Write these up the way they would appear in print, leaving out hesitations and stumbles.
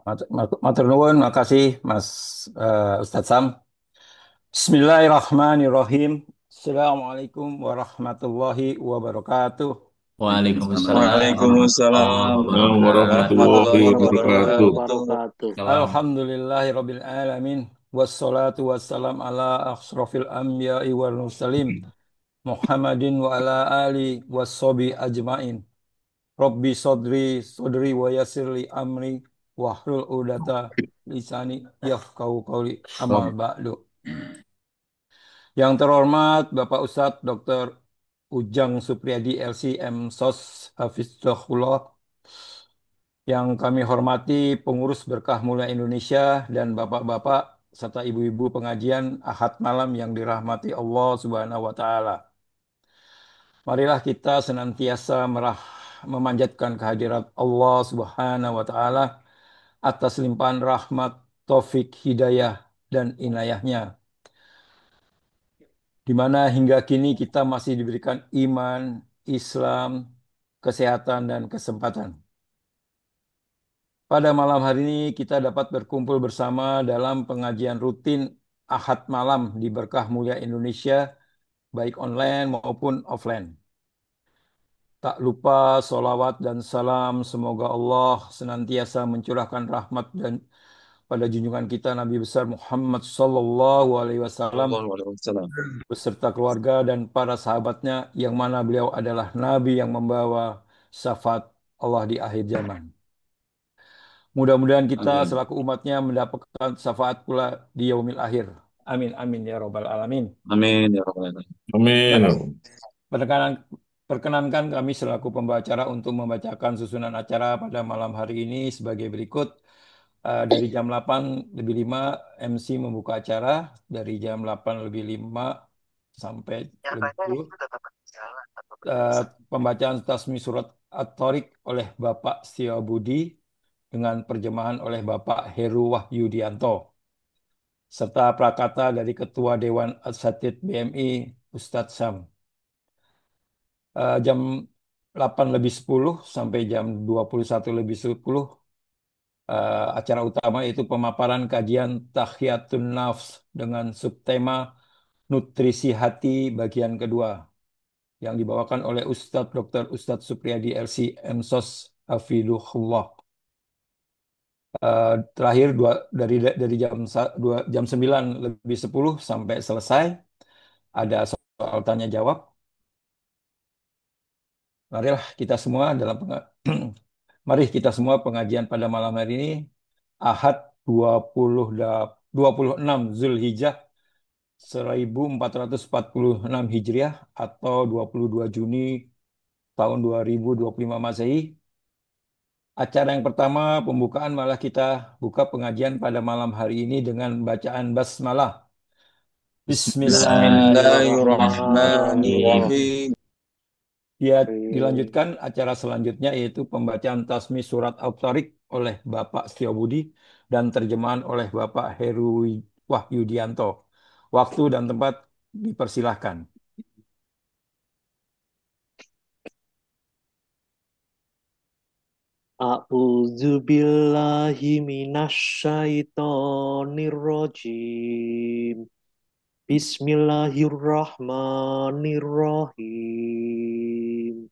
Matur nuwun, makasih Mas Ustadz Sam. Bismillahirrahmanirrahim. Assalamualaikum warahmatullahi wabarakatuh. Waalaikumsalam warahmatullahi Waalaikumsalam wabarakatuh. warahmatullahi warahmatullahi warahmatullahi wabarakatuh. wabarakatuh. Salam. Alhamdulillahirabbil alamin. Wassalatu wassalam ala ashrafil anbiya'i wal mursalin Muhammadin wa ala ali wassobi ajmain. Rabbi sodri wa yassirli amri wahlul udata lisani yafqahu qawli amal ba'du. Yang terhormat Bapak Ustadz Dr. Ujang Supriyadi LC MSOS Hafizahullah, yang kami hormati pengurus Berkah Mulia Indonesia dan bapak-bapak serta ibu-ibu pengajian Ahad malam yang dirahmati Allah Subhanahu wa taala. Marilah kita senantiasa memanjatkan kehadirat Allah Subhanahu wa taala atas limpahan rahmat, taufik, hidayah dan inayahnya, di mana hingga kini kita masih diberikan iman, Islam, kesehatan, dan kesempatan. Pada malam hari ini kita dapat berkumpul bersama dalam pengajian rutin Ahad malam di Berkah Mulia Indonesia, baik online maupun offline. Tak lupa solawat dan salam semoga Allah senantiasa mencurahkan rahmat dan pada junjungan kita Nabi besar Muhammad Sallallahu Alaihi Wasallam Sallallahu alaihi wasallam. beserta keluarga dan para sahabatnya, yang mana beliau adalah Nabi yang membawa syafaat Allah di akhir zaman. Mudah-mudahan kita Amin. selaku umatnya mendapatkan syafaat pula di yaumil akhir. Amin amin ya robbal alamin. Amin ya rabbal alamin. Baik, Amin. perkenanan, perkenankan kami selaku pembacara untuk membacakan susunan acara pada malam hari ini sebagai berikut. Dari jam 8 lebih 5 MC membuka acara, dari jam 8 lebih 5 sampai lebih 10 eh, pembacaan tasmi surat At-Thariq oleh Bapak Setiabudi dengan terjemahan oleh Bapak Heru Wahyudianto, serta prakata dari Ketua Dewan Asatid BMI Ustadz Sam. Jam 8 lebih 10 sampai jam 21 lebih 10, acara utama yaitu pemaparan kajian Tahiyatun Nafs dengan subtema Nutrisi Hati bagian kedua, yang dibawakan oleh Ustadz Dr. Ustadz Supriyadi LC MSOS Hafidhullah. Terakhir dari jam 9 lebih 10 sampai selesai ada soal tanya jawab. Marilah kita semua mari kita semua pengajian pada malam hari ini Ahad 26 Zulhijjah 1446 Hijriah atau 22 Juni tahun 2025 Masehi. Acara yang pertama, pembukaan, malah kita buka pengajian pada malam hari ini dengan bacaan basmalah. Bismillahirrahmanirrahim. Bismillahirrahmanirrahim. Dia dilanjutkan acara selanjutnya yaitu pembacaan tasmi surat Al-Tariq oleh Bapak Setiabudi dan terjemahan oleh Bapak Heru Wahyudianto. Waktu dan tempat dipersilahkan. A'udzu billahi minasyaitonir rajim. Bismillahirrahmanirrahim.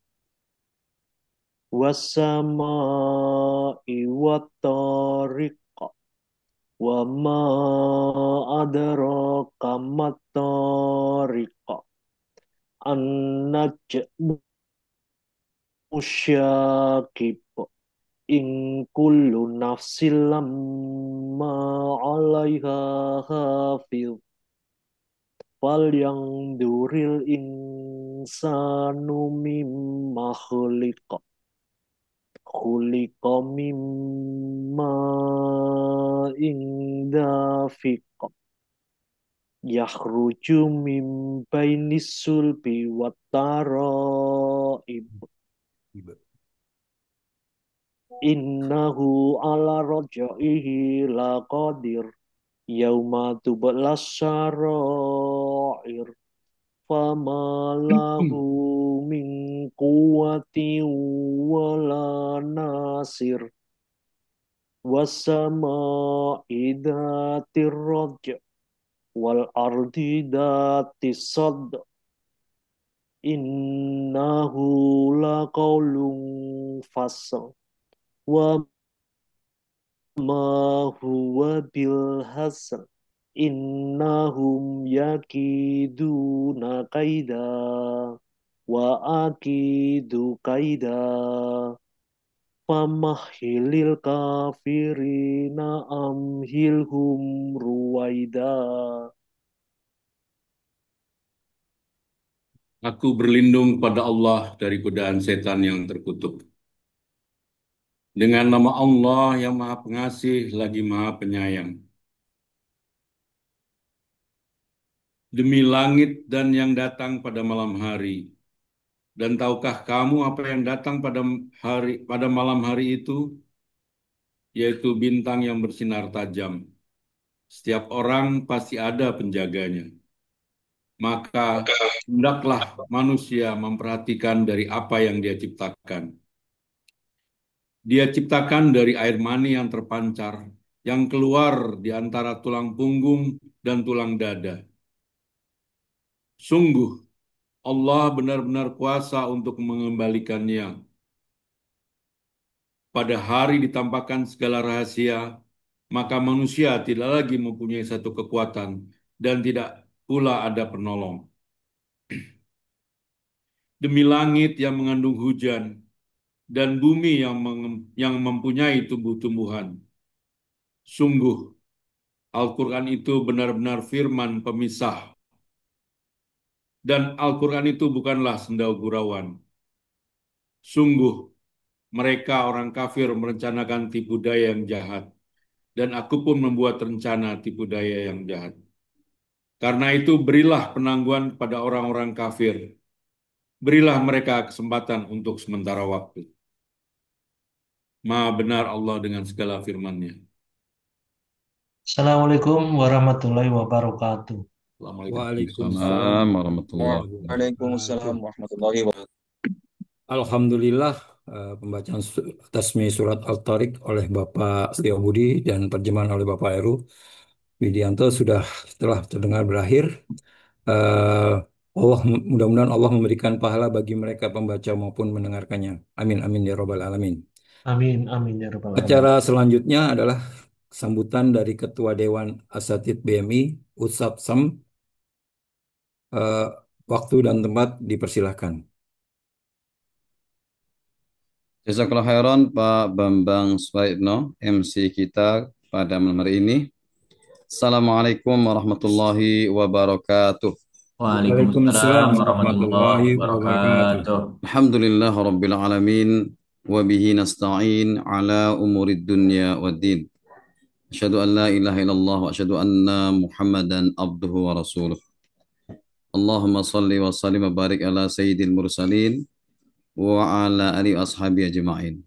Wassama'i wattariq wa ma adraka mattariq. An-najmu syakib. In kullu nafsin lamma 'alaiha hafiz. Falyanzuril insanu mimma khuliqa. Khuliqa mimma dafiq. Yakhruju min bainis sulbi wat taraib. Innahu ala raj'ihi laqadir. Yauma tublas sarair. Fama lahu min quwwati wala nasir. wasama'i dhatir raj' wal ardi dhatis sad innahu laqaulun fasl wa ma huwa bil hasr innahum yakiduna kaida wa akidu kaida famahilil kafirina amhilhum ruwaida. Aku berlindung pada Allah dari godaan setan yang terkutuk. Dengan nama Allah yang Maha Pengasih lagi Maha Penyayang. Demi langit dan yang datang pada malam hari. Dan tahukah kamu apa yang datang pada malam hari itu? Yaitu bintang yang bersinar tajam. Setiap orang pasti ada penjaganya. Maka hendaklah manusia memperhatikan dari apa yang dia ciptakan. Dia ciptakan dari air mani yang terpancar, yang keluar di antara tulang punggung dan tulang dada. Sungguh, Allah benar-benar kuasa untuk mengembalikannya. Pada hari ditampakkan segala rahasia, maka manusia tidak lagi mempunyai satu kekuatan dan tidak pula ada penolong. Demi langit yang mengandung hujan dan bumi yang mempunyai tumbuh-tumbuhan. Sungguh, Al-Quran itu benar-benar firman pemisah. Dan Al-Quran itu bukanlah sendau gurauan. Sungguh, mereka orang kafir merencanakan tipu daya yang jahat. Dan aku pun membuat rencana tipu daya yang jahat. Karena itu berilah penangguhan kepada orang-orang kafir. Berilah mereka kesempatan untuk sementara waktu. Maha benar Allah dengan segala firman-Nya. Assalamualaikum warahmatullahi wabarakatuh. Waalaikumsalam warahmatullahi warahmatullahi Waalaikumsalam wabarakatuh. warahmatullahi wabarakatuh. Alhamdulillah, pembacaan Tasmi Surat Al-Tariq oleh Bapak Setio Budi dan terjemahan oleh Bapak Heru Widianto telah terdengar berakhir. Eh, mudah-mudahan Allah memberikan pahala bagi mereka pembaca maupun mendengarkannya. Amin amin ya robbal alamin. Amin, amin ya rabbal alamin. Acara selanjutnya adalah sambutan dari Ketua Dewan Asatidz BMI Ustadz Sam. Eh, Waktu dan tempat dipersilahkan. Jazakallah khairan Pak Bambang Suwaidno, MC kita pada malam hari ini. Assalamualaikum warahmatullahi wabarakatuh. Waalaikumsalam warahmatullahi wabarakatuh. Alhamdulillah Rabbil Alamin. Wabihi nasta'in ala umurid dunya waddin. Asyhadu an la ilaha illallah wa asyhadu anna Muhammadan abduhu wa rasuluh. Allahumma salli wa sallim wa barik ala sayyidil mursalin wa ala alihi wa ashabi ajma'in.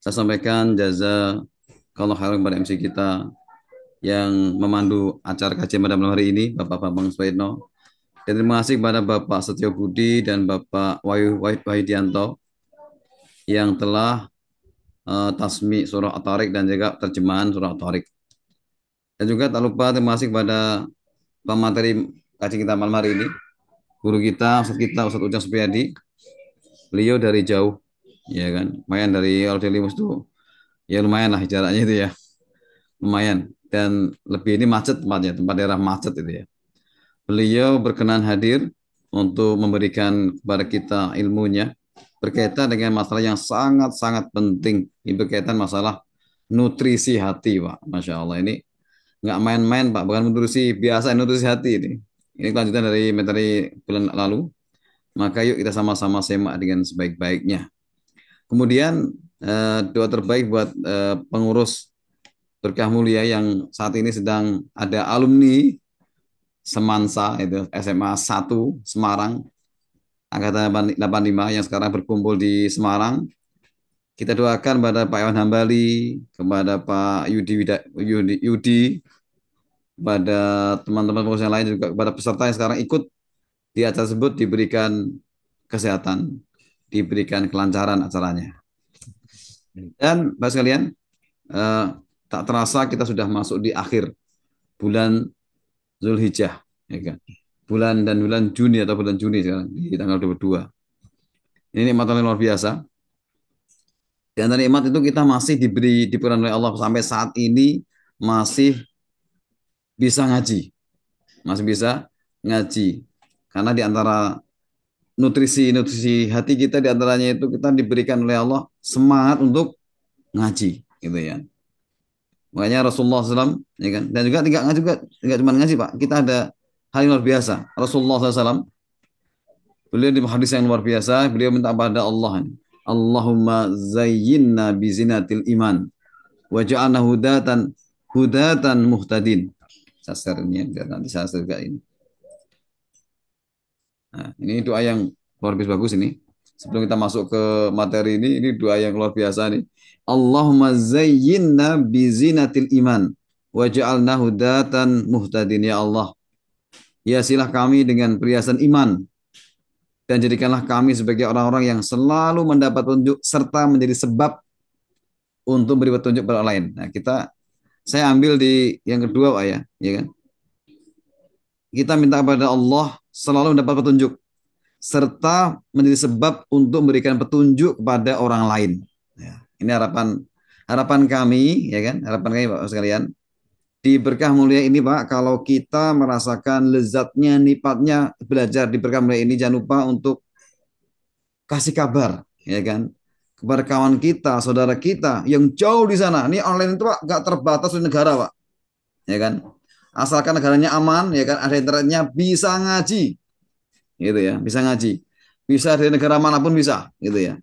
Saya sampaikan jazakallah khairan kepada MC kita yang memandu acara kajian pada malam hari ini, Bapak Bambang Suwaidno. Dan terima kasih kepada Bapak Setio Budi dan Bapak Wahyudianto yang telah tasmi surah At-Tariq dan juga terjemahan surah At-Tariq. Dan juga tak lupa terima kasih kepada pemateri kajian kita malam hari ini, guru kita, Ustadz Ujang Supriyadi. Beliau dari jauh, ya kan, lumayan dari Al-Delimus itu, ya lumayan lah jaraknya itu ya, lumayan. Dan lebih ini macet tempatnya, tempat daerah macet itu ya. Beliau berkenan hadir untuk memberikan kepada kita ilmunya berkaitan dengan masalah yang sangat-sangat penting. Ini berkaitan masalah nutrisi hati, Pak. Masya Allah, ini nggak main-main, Pak. Bukan nutrisi biasa, nutrisi hati ini. Ini kelanjutan dari materi bulan lalu. Maka yuk kita sama-sama semak dengan sebaik-baiknya. Kemudian doa terbaik buat pengurus Berkah Mulia yang saat ini sedang ada alumni Semansa itu SMA 1 Semarang angkatan 85 yang sekarang berkumpul di Semarang. Kita doakan kepada Pak Iwan Hambali, kepada Pak Yudi, kepada teman-teman pengurus yang lain juga kepada peserta yang sekarang ikut di acara tersebut diberikan kesehatan, diberikan kelancaran acaranya. Dan Bapak sekalian, eh, tak terasa kita sudah masuk di akhir bulan Zulhijjah, ya kan? Bulan Juni atau bulan Juni sekarang di tanggal 22. Ini nikmat yang luar biasa. Di antara nikmat itu kita masih diberikan oleh Allah sampai saat ini masih bisa ngaji, masih bisa ngaji. Karena di antara nutrisi hati kita di antaranya itu kita diberikan oleh Allah semangat untuk ngaji, gitu ya. Makanya Rasulullah SAW, ya kan, dan juga tidak ngaji juga, tidak cuma ngaji Pak, kita ada hal yang luar biasa. Rasulullah SAW, beliau di hadis yang luar biasa, beliau minta pada Allah, Allahumma zayyinna bizinatil iman, waj'alna hudatan muhtadin. Sasarnya nanti sasar juga ini. Nah, ini doa yang luar biasa bagus ini. Sebelum kita masuk ke materi ini doa yang luar biasa nih. Allahumma zayyinna bizinatil iman waj'alna hudatan muhtadin ya Allah. Hiasilah kami dengan perhiasan iman dan jadikanlah kami sebagai orang-orang yang selalu mendapat petunjuk serta menjadi sebab untuk beri petunjuk pada orang lain. Nah, saya ambil di yang kedua Pak ya kan? Kita minta kepada Allah selalu mendapat petunjuk serta menjadi sebab untuk memberikan petunjuk kepada orang lain. Ya, ini harapan harapan kami, ya kan? Harapan kami Bapak sekalian. Di berkah mulia ini Pak, kalau kita merasakan lezatnya, nikmatnya belajar di berkah mulia ini, jangan lupa untuk kasih kabar, ya kan? Kepada kawan kita, saudara kita yang jauh di sana. Ini online itu Pak, nggak terbatas di negara Pak, ya kan? Asalkan negaranya aman, ya kan? Ada internetnya, bisa ngaji, gitu ya, bisa ngaji, bisa dari negara manapun bisa, gitu ya.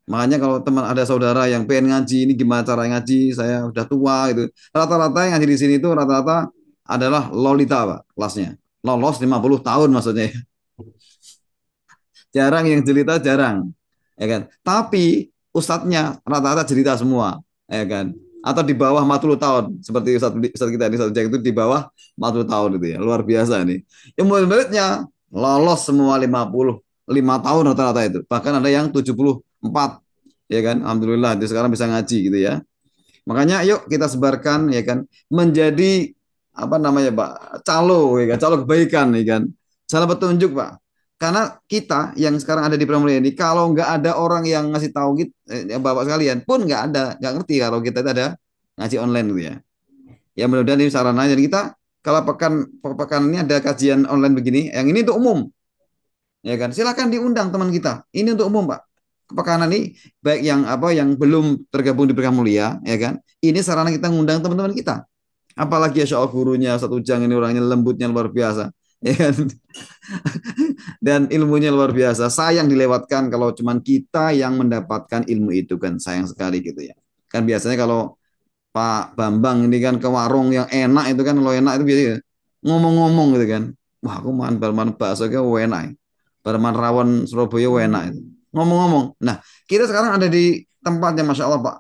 Makanya kalau teman ada saudara yang pengen ngaji, ini gimana cara ngaji, saya udah tua gitu. Rata-rata yang ngaji di sini itu rata-rata adalah lolita Pak, kelasnya. Lolos 50 tahun maksudnya. Jarang yang jelita, jarang. Ya kan? Tapi ustadznya rata-rata jelita semua, ya kan? Atau di bawah 40 tahun seperti ustadz kita ini, ustadz Jack itu di bawah 40 tahun itu ya. Luar biasa nih. Yang murid-muridnya lolos semua 55 tahun rata-rata itu. Bahkan ada yang 74, ya kan? Alhamdulillah itu sekarang bisa ngaji gitu ya. Makanya yuk kita sebarkan, ya kan, menjadi apa namanya Pak, calo, ya kan, calo kebaikan, ya kan, calo petunjuk Pak. Karena kita yang sekarang ada di Pramulia ini, kalau nggak ada orang yang ngasih tahu kita, Bapak sekalian pun nggak ada, nggak ngerti kalau kita itu ada ngaji online gitu ya. Ya mudah-mudahan ini sarana. Jadi kita kalau pekan ini ada kajian online begini, yang ini untuk umum, ya kan, silakan diundang teman kita. Ini untuk umum Pak. Pekanan ini baik yang apa yang belum tergabung di Berkah Mulia, ya kan. Ini sarana kita ngundang teman-teman kita. Apalagi ya soal gurunya satu jang ini orangnya lembutnya luar biasa, ya kan. Dan ilmunya luar biasa. Sayang dilewatkan kalau cuman kita yang mendapatkan ilmu itu kan sayang sekali gitu ya. Kan biasanya kalau Pak Bambang ini kan ke warung yang enak itu kan, lo enak itu biasanya ngomong-ngomong gitu kan. Wah, aku makan balman bakso ke enak. Balman rawon Surabaya enak itu. Ngomong-ngomong. Nah, kita sekarang ada di tempatnya Masya Allah Pak.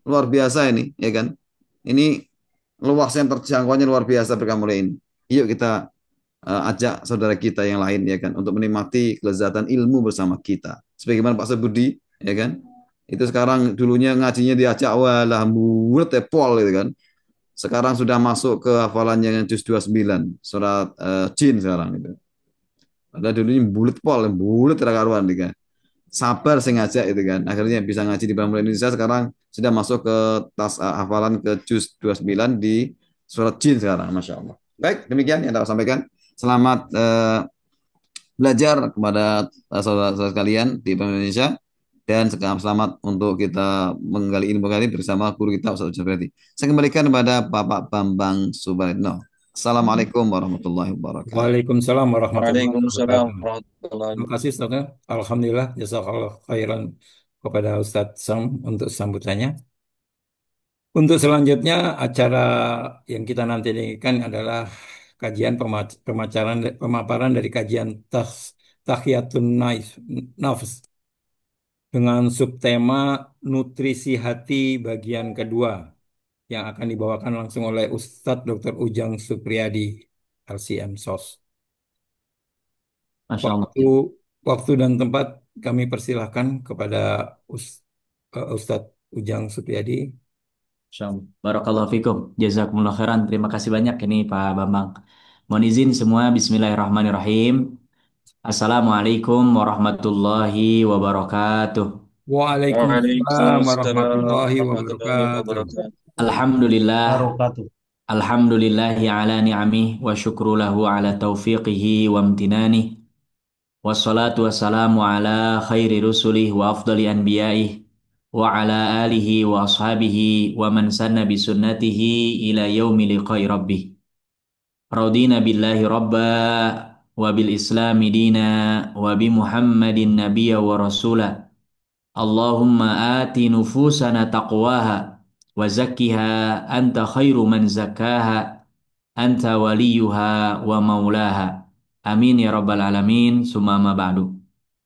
Luar biasa ini, ya kan. Ini luasnya terjangkauannya luar biasa berkamu ini. Yuk kita ajak saudara kita yang lain ya kan untuk menikmati kelezatan ilmu bersama kita. Sebagaimana Pak Sebudi ya kan. Itu sekarang dulunya ngajinya diajak walah mulut pol gitu kan. Sekarang sudah masuk ke hafalannya juz 29 surat jin sekarang itu. Padahal dulunya bulat karuan gitu kan. Sabar saya ngajak itu kan. Akhirnya bisa ngaji di Bangsa Indonesia sekarang sudah masuk ke tas hafalan ke juz 29 di surat jin sekarang. Masya Allah. Baik, demikian yang dapat sampaikan. Selamat belajar kepada saudara-saudara sekalian di Bank Indonesia dan selamat untuk kita menggali ilmu kali bersama guru kita Ustaz Jafriyati. Saya kembalikan kepada Bapak Bambang Subaritno. Assalamualaikum warahmatullahi wabarakatuh. Waalaikumsalam warahmatullahi Waalaikumsalam wabarakatuh. warahmatullahi Terima kasih Ustaz. Alhamdulillah, jazakallah khairan kepada Ustadz Sam untuk sambutannya. Untuk selanjutnya, acara yang kita nanti ini kan adalah kajian pemaparan dari kajian Tahiyatun Nafs dengan subtema nutrisi hati bagian kedua yang akan dibawakan langsung oleh Ustadz Dr. Ujang Supriyadi, LCM SOS. Masya Allah. Waktu waktu dan tempat kami persilahkan kepada Ustadz Ujang Supriyadi. Barakallahu fikum. Jazakumullah khairan. Terima kasih banyak ini Pak Bambang. Mohon izin semua, Bismillahirrahmanirrahim. Assalamualaikum warahmatullahi wabarakatuh. Waalaikumsalam Waalaikumsalam warahmatullahi warahmatullahi wabarakatuh. wabarakatuh. Alhamdulillah, Wabarakatuh. alhamdulillahi ala ni'amih wa syukru lahu ala taufiqihi wa amtinanih. Wassalatu wassalamu ala khairi rusulih wa afdali anbiyaih wa ala alihi wa ashabihi wa man sanna bi sunnatihi ila yaumi liqai rabbih. Radina billahi rabba wa bil islami dina wa bi Muhammadin nabiyya wa rasulah. Allahumma ati nufusana taqwaha wa zakkiha anta khairu man zakkaha anta waliyuha wa maulaha. Amin ya rabbal alamin. Summa ma ba'du.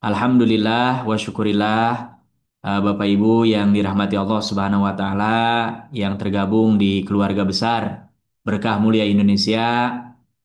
Alhamdulillah wa syukurillah, Bapak Ibu yang dirahmati Allah Subhanahu wa taala yang tergabung di keluarga besar Berkah Mulia Indonesia.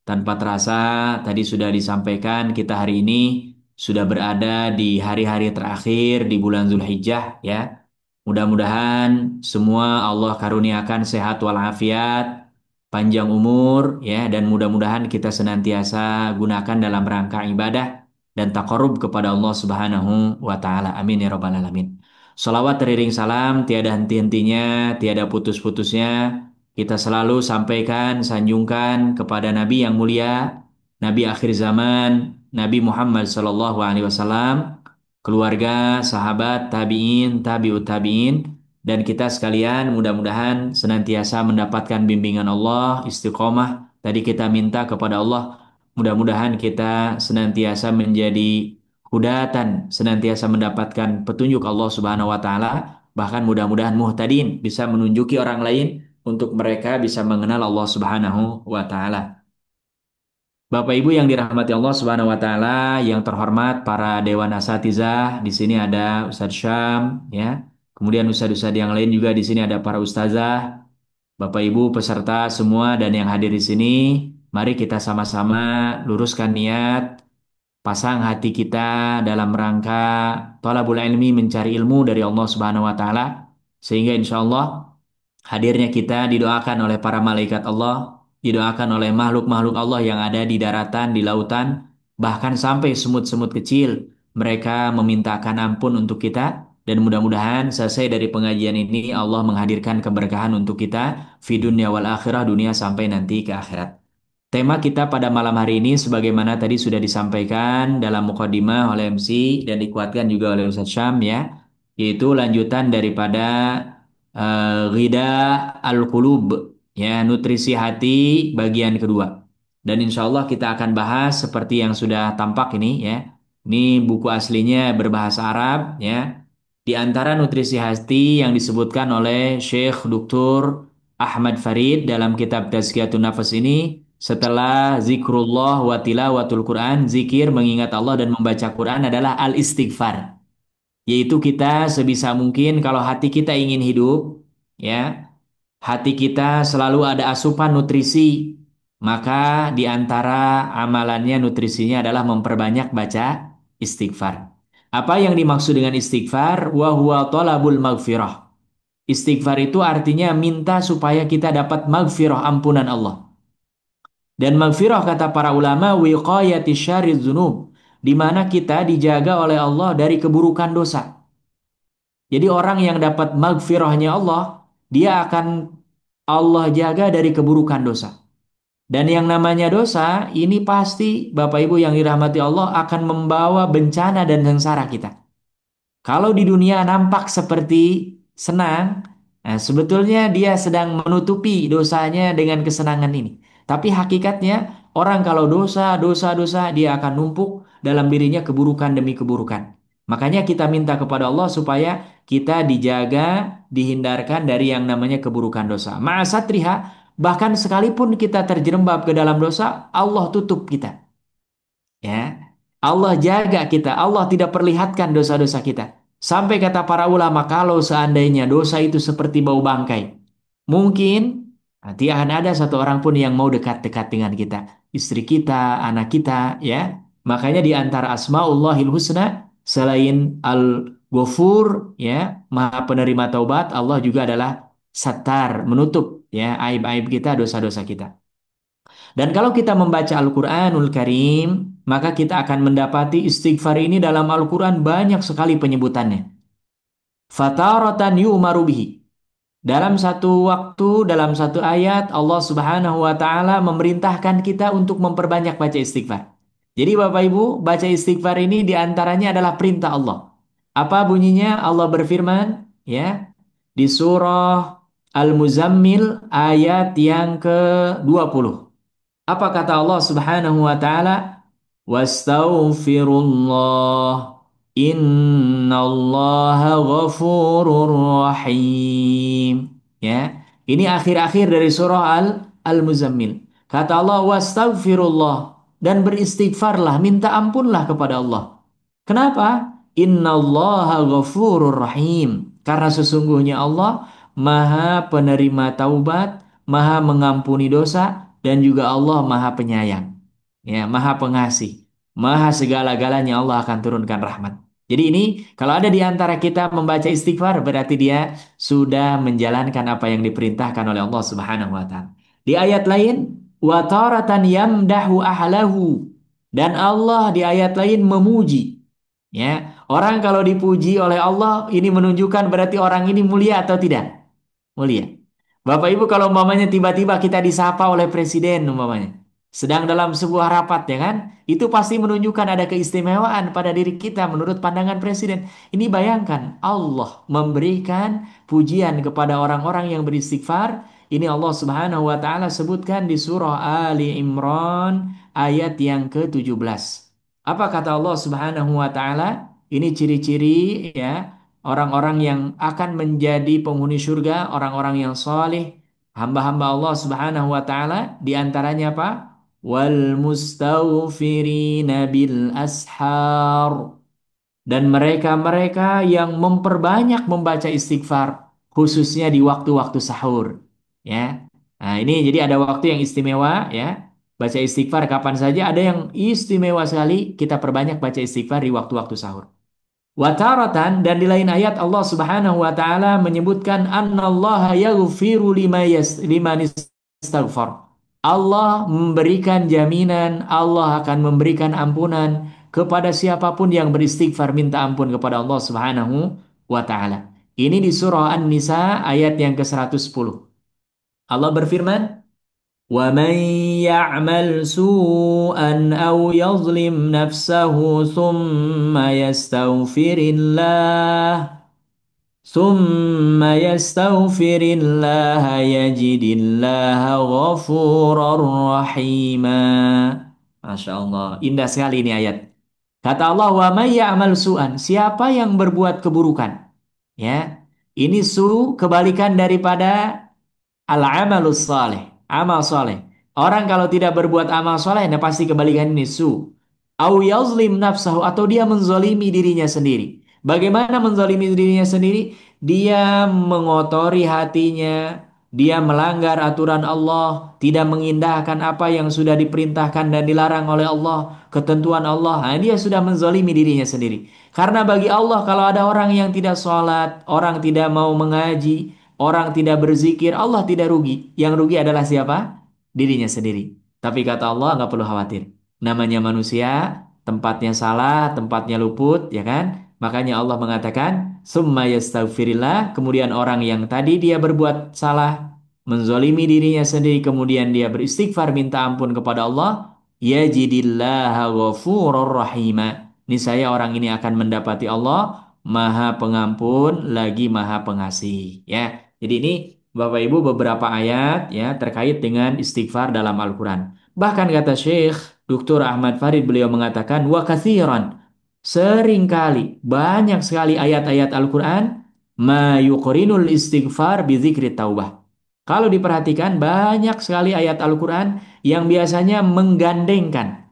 Tanpa terasa tadi sudah disampaikan, kita hari ini sudah berada di hari-hari terakhir di bulan Zulhijjah ya. Mudah-mudahan semua Allah karuniakan sehat walafiat, panjang umur ya, dan mudah-mudahan kita senantiasa gunakan dalam rangka ibadah dan takarub kepada Allah Subhanahu wa taala. Amin ya rabbal alamin. Salawat teriring salam tiada henti-hentinya, tiada putus-putusnya kita selalu sampaikan, sanjungkan kepada Nabi yang mulia, Nabi akhir zaman, Nabi Muhammad sallallahu alaihi wasallam, keluarga, sahabat, tabi'in, tabi'ut tabi'in, dan kita sekalian mudah-mudahan senantiasa mendapatkan bimbingan Allah, istiqomah. Tadi kita minta kepada Allah, mudah-mudahan kita senantiasa menjadi hudatan, senantiasa mendapatkan petunjuk Allah Subhanahu wa taala, bahkan mudah-mudahan muhtadin, bisa menunjuki orang lain untuk mereka bisa mengenal Allah Subhanahu wa taala. Bapak Ibu yang dirahmati Allah Subhanahu wa taala, yang terhormat para dewan asatizah, di sini ada Ustadz Syam ya. Kemudian ustadz-ustadz yang lain juga di sini ada para ustazah, Bapak Ibu peserta semua dan yang hadir di sini, mari kita sama-sama luruskan niat, pasang hati kita dalam rangka thalabul ilmi, mencari ilmu dari Allah Subhanahu wa taala, sehingga insya Allah hadirnya kita didoakan oleh para malaikat Allah, didoakan oleh makhluk-makhluk Allah yang ada di daratan, di lautan, bahkan sampai semut-semut kecil. Mereka memintakan ampun untuk kita, dan mudah-mudahan selesai dari pengajian ini Allah menghadirkan keberkahan untuk kita fi dunya wal akhirah, dunia sampai nanti ke akhirat. Tema kita pada malam hari ini sebagaimana tadi sudah disampaikan dalam mukadimah oleh MC dan dikuatkan juga oleh Ustaz Syam ya, yaitu lanjutan daripada Ghida al-Qulub ya, nutrisi hati bagian kedua. Dan insya Allah kita akan bahas seperti yang sudah tampak ini ya. Ini buku aslinya berbahasa Arab ya. Di antara nutrisi hati yang disebutkan oleh Syekh Dr. Ahmad Farid dalam kitab Tazkiyatun Nafas ini, setelah zikrullah wa tilawatul Quran, zikir mengingat Allah dan membaca Quran adalah al-istighfar. Yaitu kita sebisa mungkin kalau hati kita ingin hidup, ya, hati kita selalu ada asupan nutrisi, maka di antara amalannya nutrisinya adalah memperbanyak baca istighfar. Apa yang dimaksud dengan istighfar? Wa huwa talabul maghfirah. Istighfar itu artinya minta supaya kita dapat maghfirah, ampunan Allah. Dan maghfirah kata para ulama wiqayati syarriz dzunub, di mana kita dijaga oleh Allah dari keburukan dosa. Jadi orang yang dapat maghfirahnya Allah, dia akan Allah jaga dari keburukan dosa. Dan yang namanya dosa, ini pasti Bapak Ibu yang dirahmati Allah akan membawa bencana dan sengsara kita. Kalau di dunia nampak seperti senang, nah sebetulnya dia sedang menutupi dosanya dengan kesenangan ini. Tapi hakikatnya orang kalau dosa, dia akan numpuk dalam dirinya keburukan demi keburukan. Makanya kita minta kepada Allah supaya kita dijaga, dihindarkan dari yang namanya keburukan dosa. Ma'asatriha, bahkan sekalipun kita terjerembab ke dalam dosa, Allah tutup kita. Ya, Allah jaga kita, Allah tidak perlihatkan dosa-dosa kita. Sampai kata para ulama, kalau seandainya dosa itu seperti bau bangkai, mungkin nanti akan ada satu orang pun yang mau dekat-dekat dengan kita, istri kita, anak kita, ya. Makanya di antara Asmaullahil Husna, selain Al-Ghafur, ya, Maha Penerima Taubat, Allah juga adalah Satar, menutup ya aib-aib kita, dosa-dosa kita. Dan kalau kita membaca Al-Qur'anul Karim, maka kita akan mendapati istighfar ini dalam Al-Qur'an banyak sekali penyebutannya. Fataratan yu'maru bihi. Dalam satu waktu, dalam satu ayat, Allah Subhanahu wa Ta'ala memerintahkan kita untuk memperbanyak baca istighfar. Jadi, Bapak Ibu, baca istighfar ini diantaranya adalah perintah Allah. Apa bunyinya? Allah berfirman, ya, di surah Al-Muzammil ayat yang ke-20. Apa kata Allah Subhanahu wa taala? Wastaghfirullah innallaha ghafurur rahim. Ya. Ini akhir-akhir dari surah Al-Muzammil. Kata Allah wastaghfirullah dan beristighfarlah, minta ampunlah kepada Allah. Kenapa? Innallaha ghafurur rahim. Karena sesungguhnya Allah Maha penerima taubat, Maha mengampuni dosa, dan juga Allah Maha penyayang. Ya, Maha pengasih. Maha segala-galanya Allah akan turunkan rahmat. Jadi ini kalau ada di antara kita membaca istighfar berarti dia sudah menjalankan apa yang diperintahkan oleh Allah Subhanahu wa taala. Di ayat lain, wa taratan yamdahu ahlahu, dan Allah di ayat lain memuji. Ya, orang kalau dipuji oleh Allah ini menunjukkan berarti orang ini mulia atau tidak? Mulia. Bapak Ibu kalau umpamanya tiba-tiba kita disapa oleh presiden umpamanya, sedang dalam sebuah rapat ya kan, itu pasti menunjukkan ada keistimewaan pada diri kita menurut pandangan presiden. Ini bayangkan Allah memberikan pujian kepada orang-orang yang beristighfar. Ini Allah Subhanahu wa taala sebutkan di surah Ali Imran ayat yang ke-17. Apa kata Allah Subhanahu wa taala? Ini ciri-ciri ya orang-orang yang akan menjadi penghuni surga, orang-orang yang soleh, hamba-hamba Allah Subhanahu wa taala, di antaranya apa? Wal mustaghfirina bil ashar, dan mereka-mereka yang memperbanyak membaca istighfar khususnya di waktu-waktu sahur ya. Nah, ini jadi ada waktu yang istimewa ya. Baca istighfar kapan saja, ada yang istimewa sekali kita perbanyak baca istighfar di waktu-waktu sahur. Wataratan, dan di lain ayat Allah Subhanahu wa taala menyebutkan annallaha yaghfiru liman istaghfar. Allah memberikan jaminan, Allah akan memberikan ampunan kepada siapapun yang beristighfar minta ampun kepada Allah Subhanahu wa taala. Ini di surah An-Nisa ayat yang ke-110. Allah berfirman, ومن يعمل سوءا أو يظلم نفسه ثم يستغفر الله يجد الله غفورا رحيما. Masya Allah, indah sekali ini ayat. Kata Allah, wa may ya'mal su'an, siapa yang berbuat keburukan. Ya, ini kebalikan daripada al-amalus saleh, amal soleh. Orang kalau tidak berbuat amal soleh, nah pasti kebalikan ini Au yazlim nafsahu, atau dia menzolimi dirinya sendiri. Bagaimana menzolimi dirinya sendiri? Dia mengotori hatinya, dia melanggar aturan Allah, tidak mengindahkan apa yang sudah diperintahkan dan dilarang oleh Allah, ketentuan Allah. Nah, dia sudah menzolimi dirinya sendiri. Karena bagi Allah kalau ada orang yang tidak sholat, orang tidak mau mengaji, orang tidak berzikir, Allah tidak rugi. Yang rugi adalah siapa? Dirinya sendiri. Tapi kata Allah nggak perlu khawatir. Namanya manusia, tempatnya salah, tempatnya luput, ya kan? Makanya Allah mengatakan, "Summa yastaghfirillah." Kemudian orang yang tadi dia berbuat salah, menzolimi dirinya sendiri, kemudian dia beristighfar minta ampun kepada Allah, yajidillaha ghafurur rahima. Niscaya orang ini akan mendapati Allah Maha Pengampun lagi Maha Pengasih, ya. Jadi ini Bapak Ibu beberapa ayat ya terkait dengan istighfar dalam Al-Qur'an. Bahkan kata Syekh Dr. Ahmad Farid, beliau mengatakan wa kathiran, seringkali banyak sekali ayat-ayat Al-Qur'an ma yuqrinul istighfar bi dzikri taubah. Kalau diperhatikan banyak sekali ayat Al-Qur'an yang biasanya menggandengkan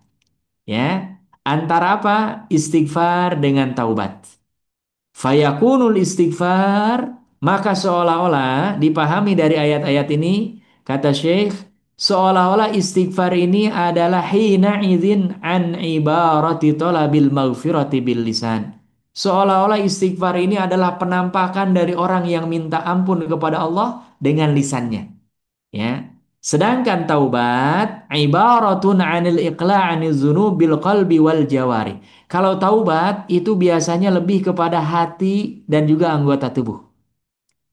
ya antara apa? Istighfar dengan taubat. Fayakunul istighfar, maka seolah-olah dipahami dari ayat-ayat ini, kata Syekh, seolah-olah istighfar ini adalah hina idzin an ibarati talabil maghfirati bil lisan. Seolah-olah istighfar ini adalah penampakan dari orang yang minta ampun kepada Allah dengan lisannya. Ya. Sedangkan taubat ibaratun 'anil iqla'ani dzunubil qalbi wal jawari. Kalau taubat itu biasanya lebih kepada hati dan juga anggota tubuh.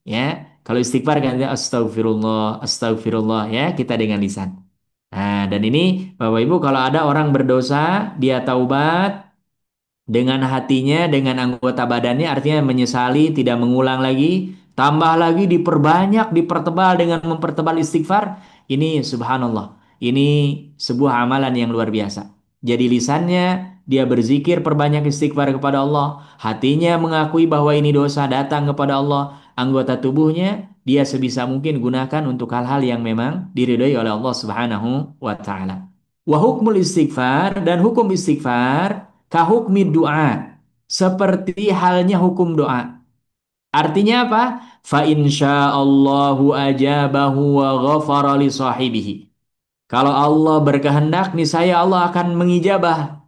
Ya, kalau istighfar kan astagfirullah, astagfirullah ya, kita dengan lisan. Nah, dan ini Bapak Ibu kalau ada orang berdosa, dia taubat dengan hatinya, dengan anggota badannya, artinya menyesali, tidak mengulang lagi, tambah lagi diperbanyak, dipertebal dengan mempertebal istighfar. Ini subhanallah. Ini sebuah amalan yang luar biasa. Jadi lisannya dia berzikir perbanyak istighfar kepada Allah, hatinya mengakui bahwa ini dosa datang kepada Allah, anggota tubuhnya dia sebisa mungkin gunakan untuk hal-hal yang memang diridhoi oleh Allah Subhanahu wa taala. Wa hukmul istighfar dan hukum istighfar kahukmi doa. Seperti halnya hukum doa. Artinya apa? Fa insyaallahu ajabahu wa ghafara li sahibihi. Kalau Allah berkehendak, niscaya Allah akan mengijabah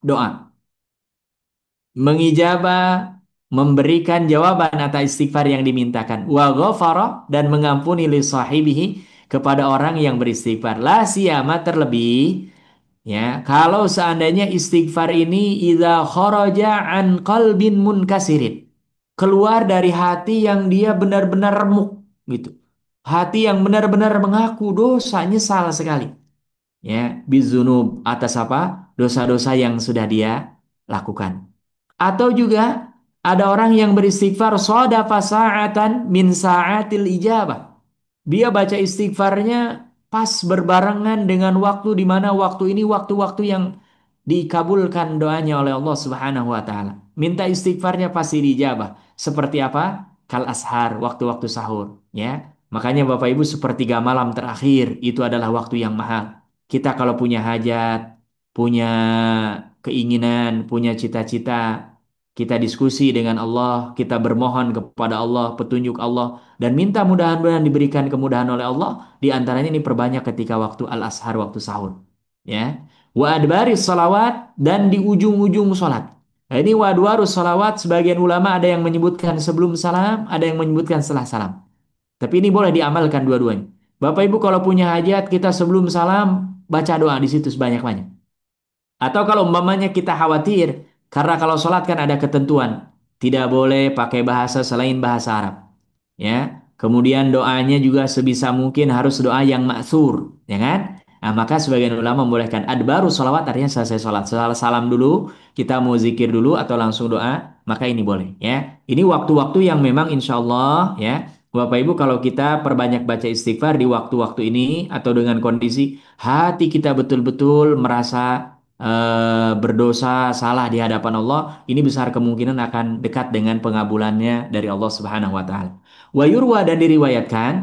doa. Mengijabah, memberikan jawaban atas istighfar yang dimintakan. Wa ghafara dan mengampuni li sahibihi kepada orang yang beristighfar. La siyama terlebih. Ya, kalau seandainya istighfar ini idza kharaja an qalbin munkasirin. Keluar dari hati yang dia benar-benar remuk gitu. Hati yang benar-benar mengaku dosa, nyesal sekali. Ya, bizunub atas apa? Dosa-dosa yang sudah dia lakukan. Atau juga ada orang yang beristighfar shadafa sa'atan min sa'atil ijabah. Dia baca istighfarnya pas berbarengan dengan waktu di mana waktu ini waktu-waktu yang dikabulkan doanya oleh Allah Subhanahu wa taala. Minta istighfarnya pasti dijabah. Seperti apa? Kal ashar, waktu-waktu sahur, ya. Makanya Bapak Ibu sepertiga malam terakhir itu adalah waktu yang mahal. Kita kalau punya hajat, punya keinginan, punya cita-cita, kita diskusi dengan Allah, kita bermohon kepada Allah, petunjuk Allah, dan minta mudah-mudahan diberikan kemudahan oleh Allah. Di antaranya ini perbanyak ketika waktu al-ashar, waktu sahur. Ya, wa adbaris salawat dan di ujung-ujung sholat. Nah, ini wa adwarus salawat, sebagian ulama ada yang menyebutkan sebelum salam, ada yang menyebutkan setelah salam. Tapi ini boleh diamalkan dua-duanya. Bapak Ibu kalau punya hajat, kita sebelum salam baca doa di situ sebanyak-banyak. Atau kalau umpamanya kita khawatir, karena kalau sholat kan ada ketentuan, tidak boleh pakai bahasa selain bahasa Arab. Ya, kemudian doanya juga sebisa mungkin harus doa yang maksur, ya kan? Nah, maka sebagian ulama membolehkan adbaru sholawat artinya selesai sholat. Setelah salam dulu, kita mau zikir dulu atau langsung doa, maka ini boleh, ya. Ini waktu-waktu yang memang insya Allah, ya. Bapak Ibu kalau kita perbanyak baca istighfar di waktu-waktu ini atau dengan kondisi hati kita betul-betul merasa berdosa salah di hadapan Allah, ini besar kemungkinan akan dekat dengan pengabulannya dari Allah Subhanahu wa taala. Wa yurwa dan diriwayatkan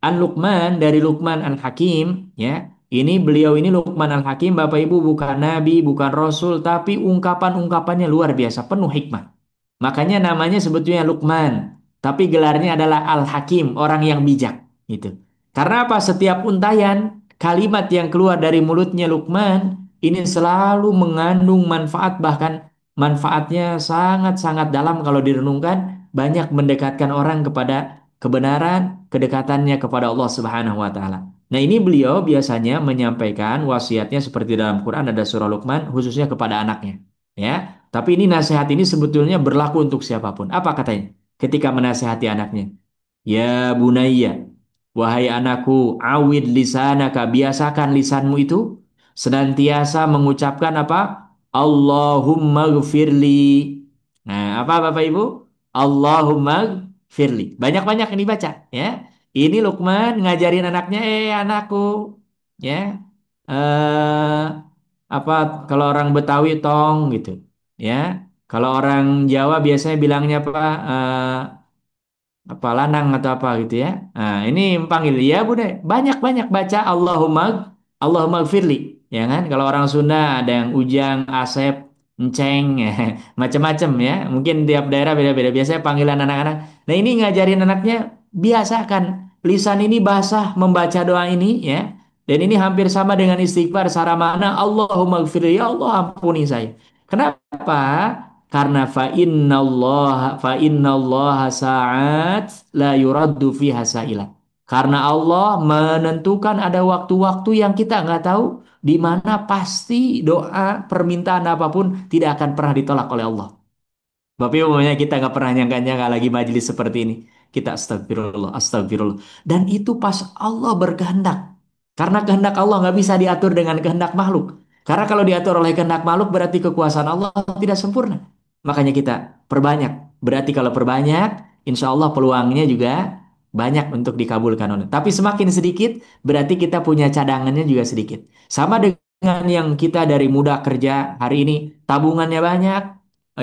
an Luqman dari Luqman Al-Hakim, ya. Ini beliau ini Luqman Al-Hakim Bapak Ibu bukan nabi, bukan rasul, tapi ungkapan-ungkapannya luar biasa, penuh hikmah. Makanya namanya sebetulnya Luqman, tapi gelarnya adalah Al-Hakim, orang yang bijak, gitu. Karena apa? Setiap untayan kalimat yang keluar dari mulutnya Luqman ini selalu mengandung manfaat, bahkan manfaatnya sangat-sangat dalam kalau direnungkan, banyak mendekatkan orang kepada kebenaran, kedekatannya kepada Allah Subhanahu wa taala. Nah, ini beliau biasanya menyampaikan wasiatnya seperti dalam Quran ada surah Luqman khususnya kepada anaknya, ya. Tapi ini nasihat ini sebetulnya berlaku untuk siapapun. Apa katanya? Ketika menasihati anaknya, ya bunayya, wahai anakku, awid lisanaka, biasakan lisanmu itu senantiasa mengucapkan apa? Allahumma gfirli. Nah, apa Bapak Ibu? Allahumma gfirli. Banyak-banyak ini baca, ya. Ini Lukman ngajarin anaknya, anakku, ya. Eh apa kalau orang Betawi tong gitu, ya. Kalau orang Jawa biasanya bilangnya apa? Apa lanang atau apa gitu ya. Nah, ini panggil ya Bude. Banyak-banyak baca Allahumma gfirli. Ya kan? Kalau orang Sunda ada yang Ujang, Asep, Enceng, macam-macam ya. Mungkin tiap daerah beda-beda. Biasanya panggilan anak-anak. Nah, ini ngajarin anaknya biasakan lisan ini basah membaca doa ini ya. Dan ini hampir sama dengan istighfar secara makna Allahumma gfirli. Ya Allah ampuni saya. Kenapa? Karena fa innallaha sa'at la yuraddu fiha sa'ilah. Karena Allah menentukan ada waktu-waktu yang kita nggak tahu di mana pasti doa permintaan apapun tidak akan pernah ditolak oleh Allah. Tapi umumnya kita nggak pernah nyangka-nyangka lagi majelis seperti ini. Kita astagfirullah, astagfirullah. Dan itu pas Allah berkehendak. Karena kehendak Allah nggak bisa diatur dengan kehendak makhluk. Karena kalau diatur oleh kehendak makhluk berarti kekuasaan Allah tidak sempurna. Makanya kita perbanyak. Berarti kalau perbanyak, insya Allah peluangnya juga banyak untuk dikabulkan oleh. Tapi semakin sedikit, berarti kita punya cadangannya juga sedikit. Sama dengan yang kita dari muda kerja hari ini, tabungannya banyak,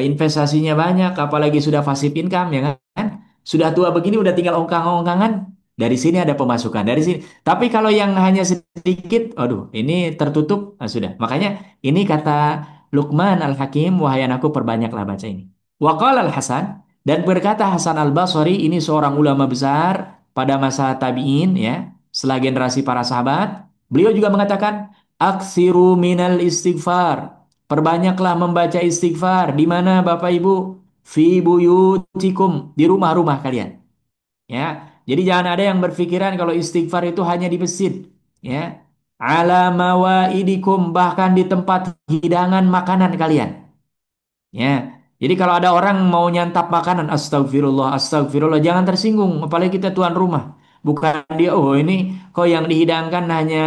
investasinya banyak, apalagi sudah pasif income ya kan? Sudah tua begini udah tinggal ongkang-ongkangan. Dari sini ada pemasukan, dari sini. Tapi kalau yang hanya sedikit, aduh, ini tertutup, sudah. Makanya ini kata Luqman Al-Hakim, wahai anakku perbanyaklah baca ini. Waqala Al-Hasan, dan berkata Hasan Al-Basri, ini seorang ulama besar pada masa tabi'in ya, setelah generasi para sahabat. Beliau juga mengatakan, aksiru minal istighfar. Perbanyaklah membaca istighfar. Di mana Bapak Ibu? Fi buyutikum. Di rumah-rumah kalian. Ya. Jadi jangan ada yang berpikiran kalau istighfar itu hanya di masjid. Ya. Ala mawaidikum. Bahkan di tempat hidangan makanan kalian. Ya. Jadi kalau ada orang mau nyantap makanan, astagfirullah, astagfirullah, jangan tersinggung. Apalagi kita tuan rumah. Bukan dia, oh ini kok yang dihidangkan hanya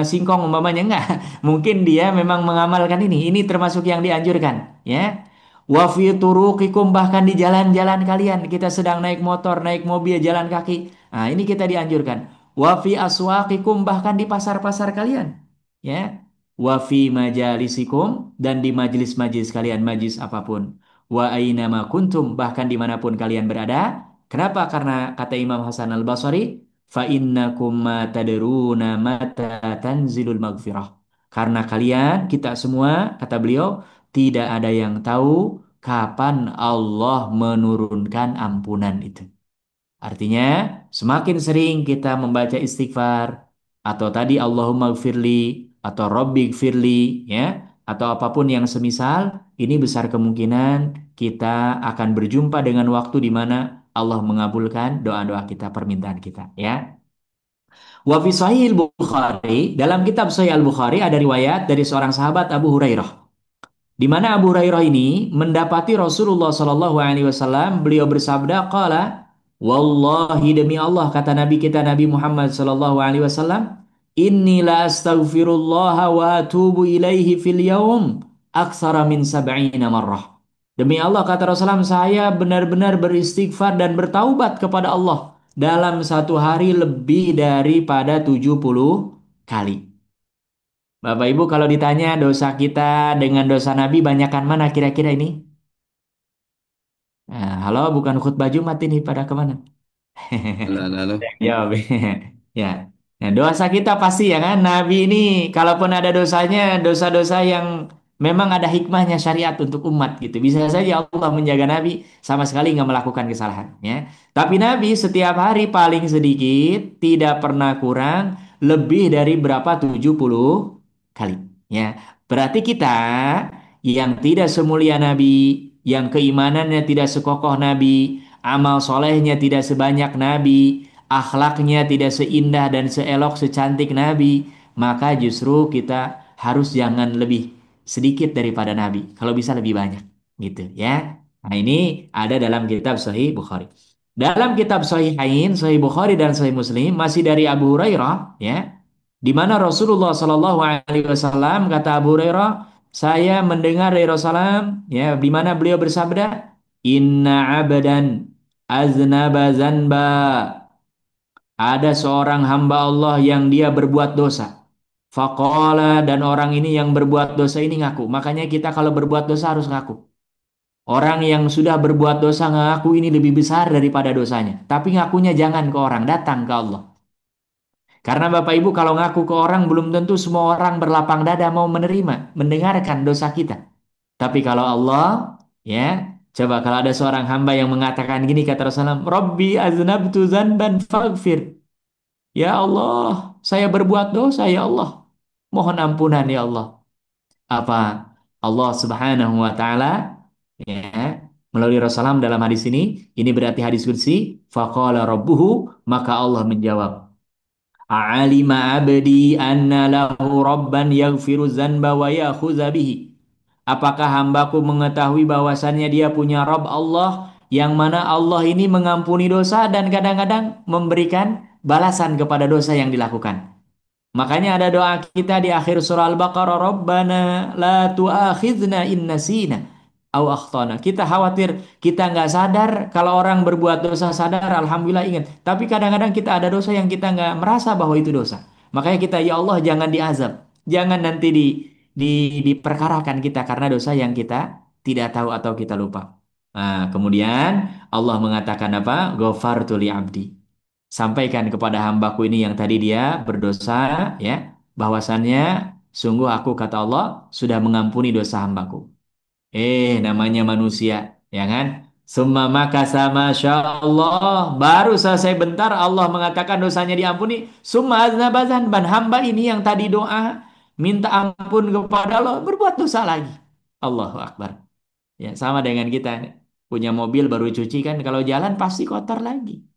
singkong umpamanya enggak. Mungkin dia memang mengamalkan ini. Ini termasuk yang dianjurkan. Ya. Wa fi turuqikum, bahkan di jalan-jalan kalian. Kita sedang naik motor, naik mobil, jalan kaki. Nah ini kita dianjurkan. Wa fi aswaqikum, bahkan di pasar-pasar kalian. Ya, wa fi majalisikum, dan di majelis-majelis kalian, majlis apapun. Wa ainama kuntum, bahkan dimanapun kalian berada. Kenapa? Karena kata Imam Hasan Al-Basri, fa innakum ma tadruna mata tanzilul maghfirah. Karena kalian, kita semua, kata beliau, tidak ada yang tahu kapan Allah menurunkan ampunan itu. Artinya, semakin sering kita membaca istighfar, atau tadi Allahumma gfirli, atau Robbi gfirli, ya, atau apapun yang semisal, ini besar kemungkinan kita akan berjumpa dengan waktu di mana Allah mengabulkan doa-doa kita, permintaan kita, ya. Wa fi Sahih Bukhari, dalam kitab Sahih Al-Bukhari ada riwayat dari seorang sahabat Abu Hurairah, di mana Abu Hurairah ini mendapati Rasulullah Shallallahu Alaihi Wasallam, beliau bersabda, qala, wallahi demi Allah, kata Nabi kita Nabi Muhammad Shallallahu Alaihi Wasallam, inni la astaghfirullah wa atubu ilaihi fil yaum aksara min sab'ina marrah. Demi Allah, kata Rasulullah, saya benar-benar beristighfar dan bertaubat kepada Allah dalam satu hari lebih daripada 70 kali. Bapak Ibu kalau ditanya dosa kita dengan dosa Nabi banyakkan mana kira-kira ini? Nah, halo, bukan khutbah Jumat ini, pada kemana? Halo, halo, halo. Jawab. Ya. Nah, dosa kita pasti ya kan. Nabi ini kalaupun ada dosanya, dosa-dosa yang memang ada hikmahnya syariat untuk umat gitu. Bisa saja Allah menjaga Nabi sama sekali nggak melakukan kesalahan. Ya. Tapi Nabi setiap hari paling sedikit tidak pernah kurang lebih dari berapa? 70 kali. Ya. Berarti kita yang tidak semulia Nabi, yang keimanannya tidak sekokoh Nabi, amal solehnya tidak sebanyak Nabi, akhlaknya tidak seindah dan seelok secantik Nabi, maka justru kita harus jangan lebih sedikit daripada Nabi. Kalau bisa lebih banyak, gitu ya. Nah ini ada dalam kitab Sahih Bukhari. Dalam kitab Sahihain, Sahih Bukhari dan Sahih Muslim masih dari Abu Hurairah, ya, di mana Rasulullah Shallallahu Alaihi Wasallam, kata Abu Hurairah, saya mendengar dari Rasulullah, ya, di mana beliau bersabda, Inna abadan aznaba zanba. Ada seorang hamba Allah yang dia berbuat dosa. Faqala, dan orang ini yang berbuat dosa ini ngaku. Makanya kita kalau berbuat dosa harus ngaku. Orang yang sudah berbuat dosa ngaku ini lebih besar daripada dosanya. Tapi ngakunya jangan ke orang, datang ke Allah. Karena Bapak Ibu kalau ngaku ke orang belum tentu semua orang berlapang dada mau menerima, mendengarkan dosa kita. Tapi kalau Allah, ya, coba kalau ada seorang hamba yang mengatakan gini kata Rasulullah, Rabbi aznabtu zanban faghfir. Ya Allah, saya berbuat dosa ya Allah. Mohon ampunan ya Allah. Apa Allah Subhanahu wa taala, ya, melalui Rasulullah dalam hadis ini berarti hadis kursi, faqala rabbuhu, maka Allah menjawab, A'alima abdi anna lahu rabban yaghfiru zanba wa ya'khudha bihi. Apakah hambaku mengetahui bahwasannya dia punya Rabb Allah yang mana Allah ini mengampuni dosa dan kadang-kadang memberikan balasan kepada dosa yang dilakukan. Makanya ada doa kita di akhir surah Al-Baqarah, Rabbana la tu'akhidna in nasina au akhtana. Kita khawatir kita nggak sadar kalau orang berbuat dosa sadar, alhamdulillah ingat. Tapi kadang-kadang kita ada dosa yang kita nggak merasa bahwa itu dosa. Makanya kita ya Allah jangan diazab, jangan nanti diperkarakan kita karena dosa yang kita tidak tahu atau kita lupa. Nah, kemudian Allah mengatakan apa? Ghafartu li abdi. Sampaikan kepada hambaku ini yang tadi dia berdosa, ya, bahwasannya sungguh aku kata Allah sudah mengampuni dosa hambaku. Namanya manusia, ya kan? Summa maka sama Allah, baru selesai bentar Allah mengatakan dosanya diampuni. Summa aznabazan, ban hamba ini yang tadi doa minta ampun kepada Allah berbuat dosa lagi. Allahu Akbar. Ya, sama dengan kita punya mobil baru cuci kan, kalau jalan pasti kotor lagi.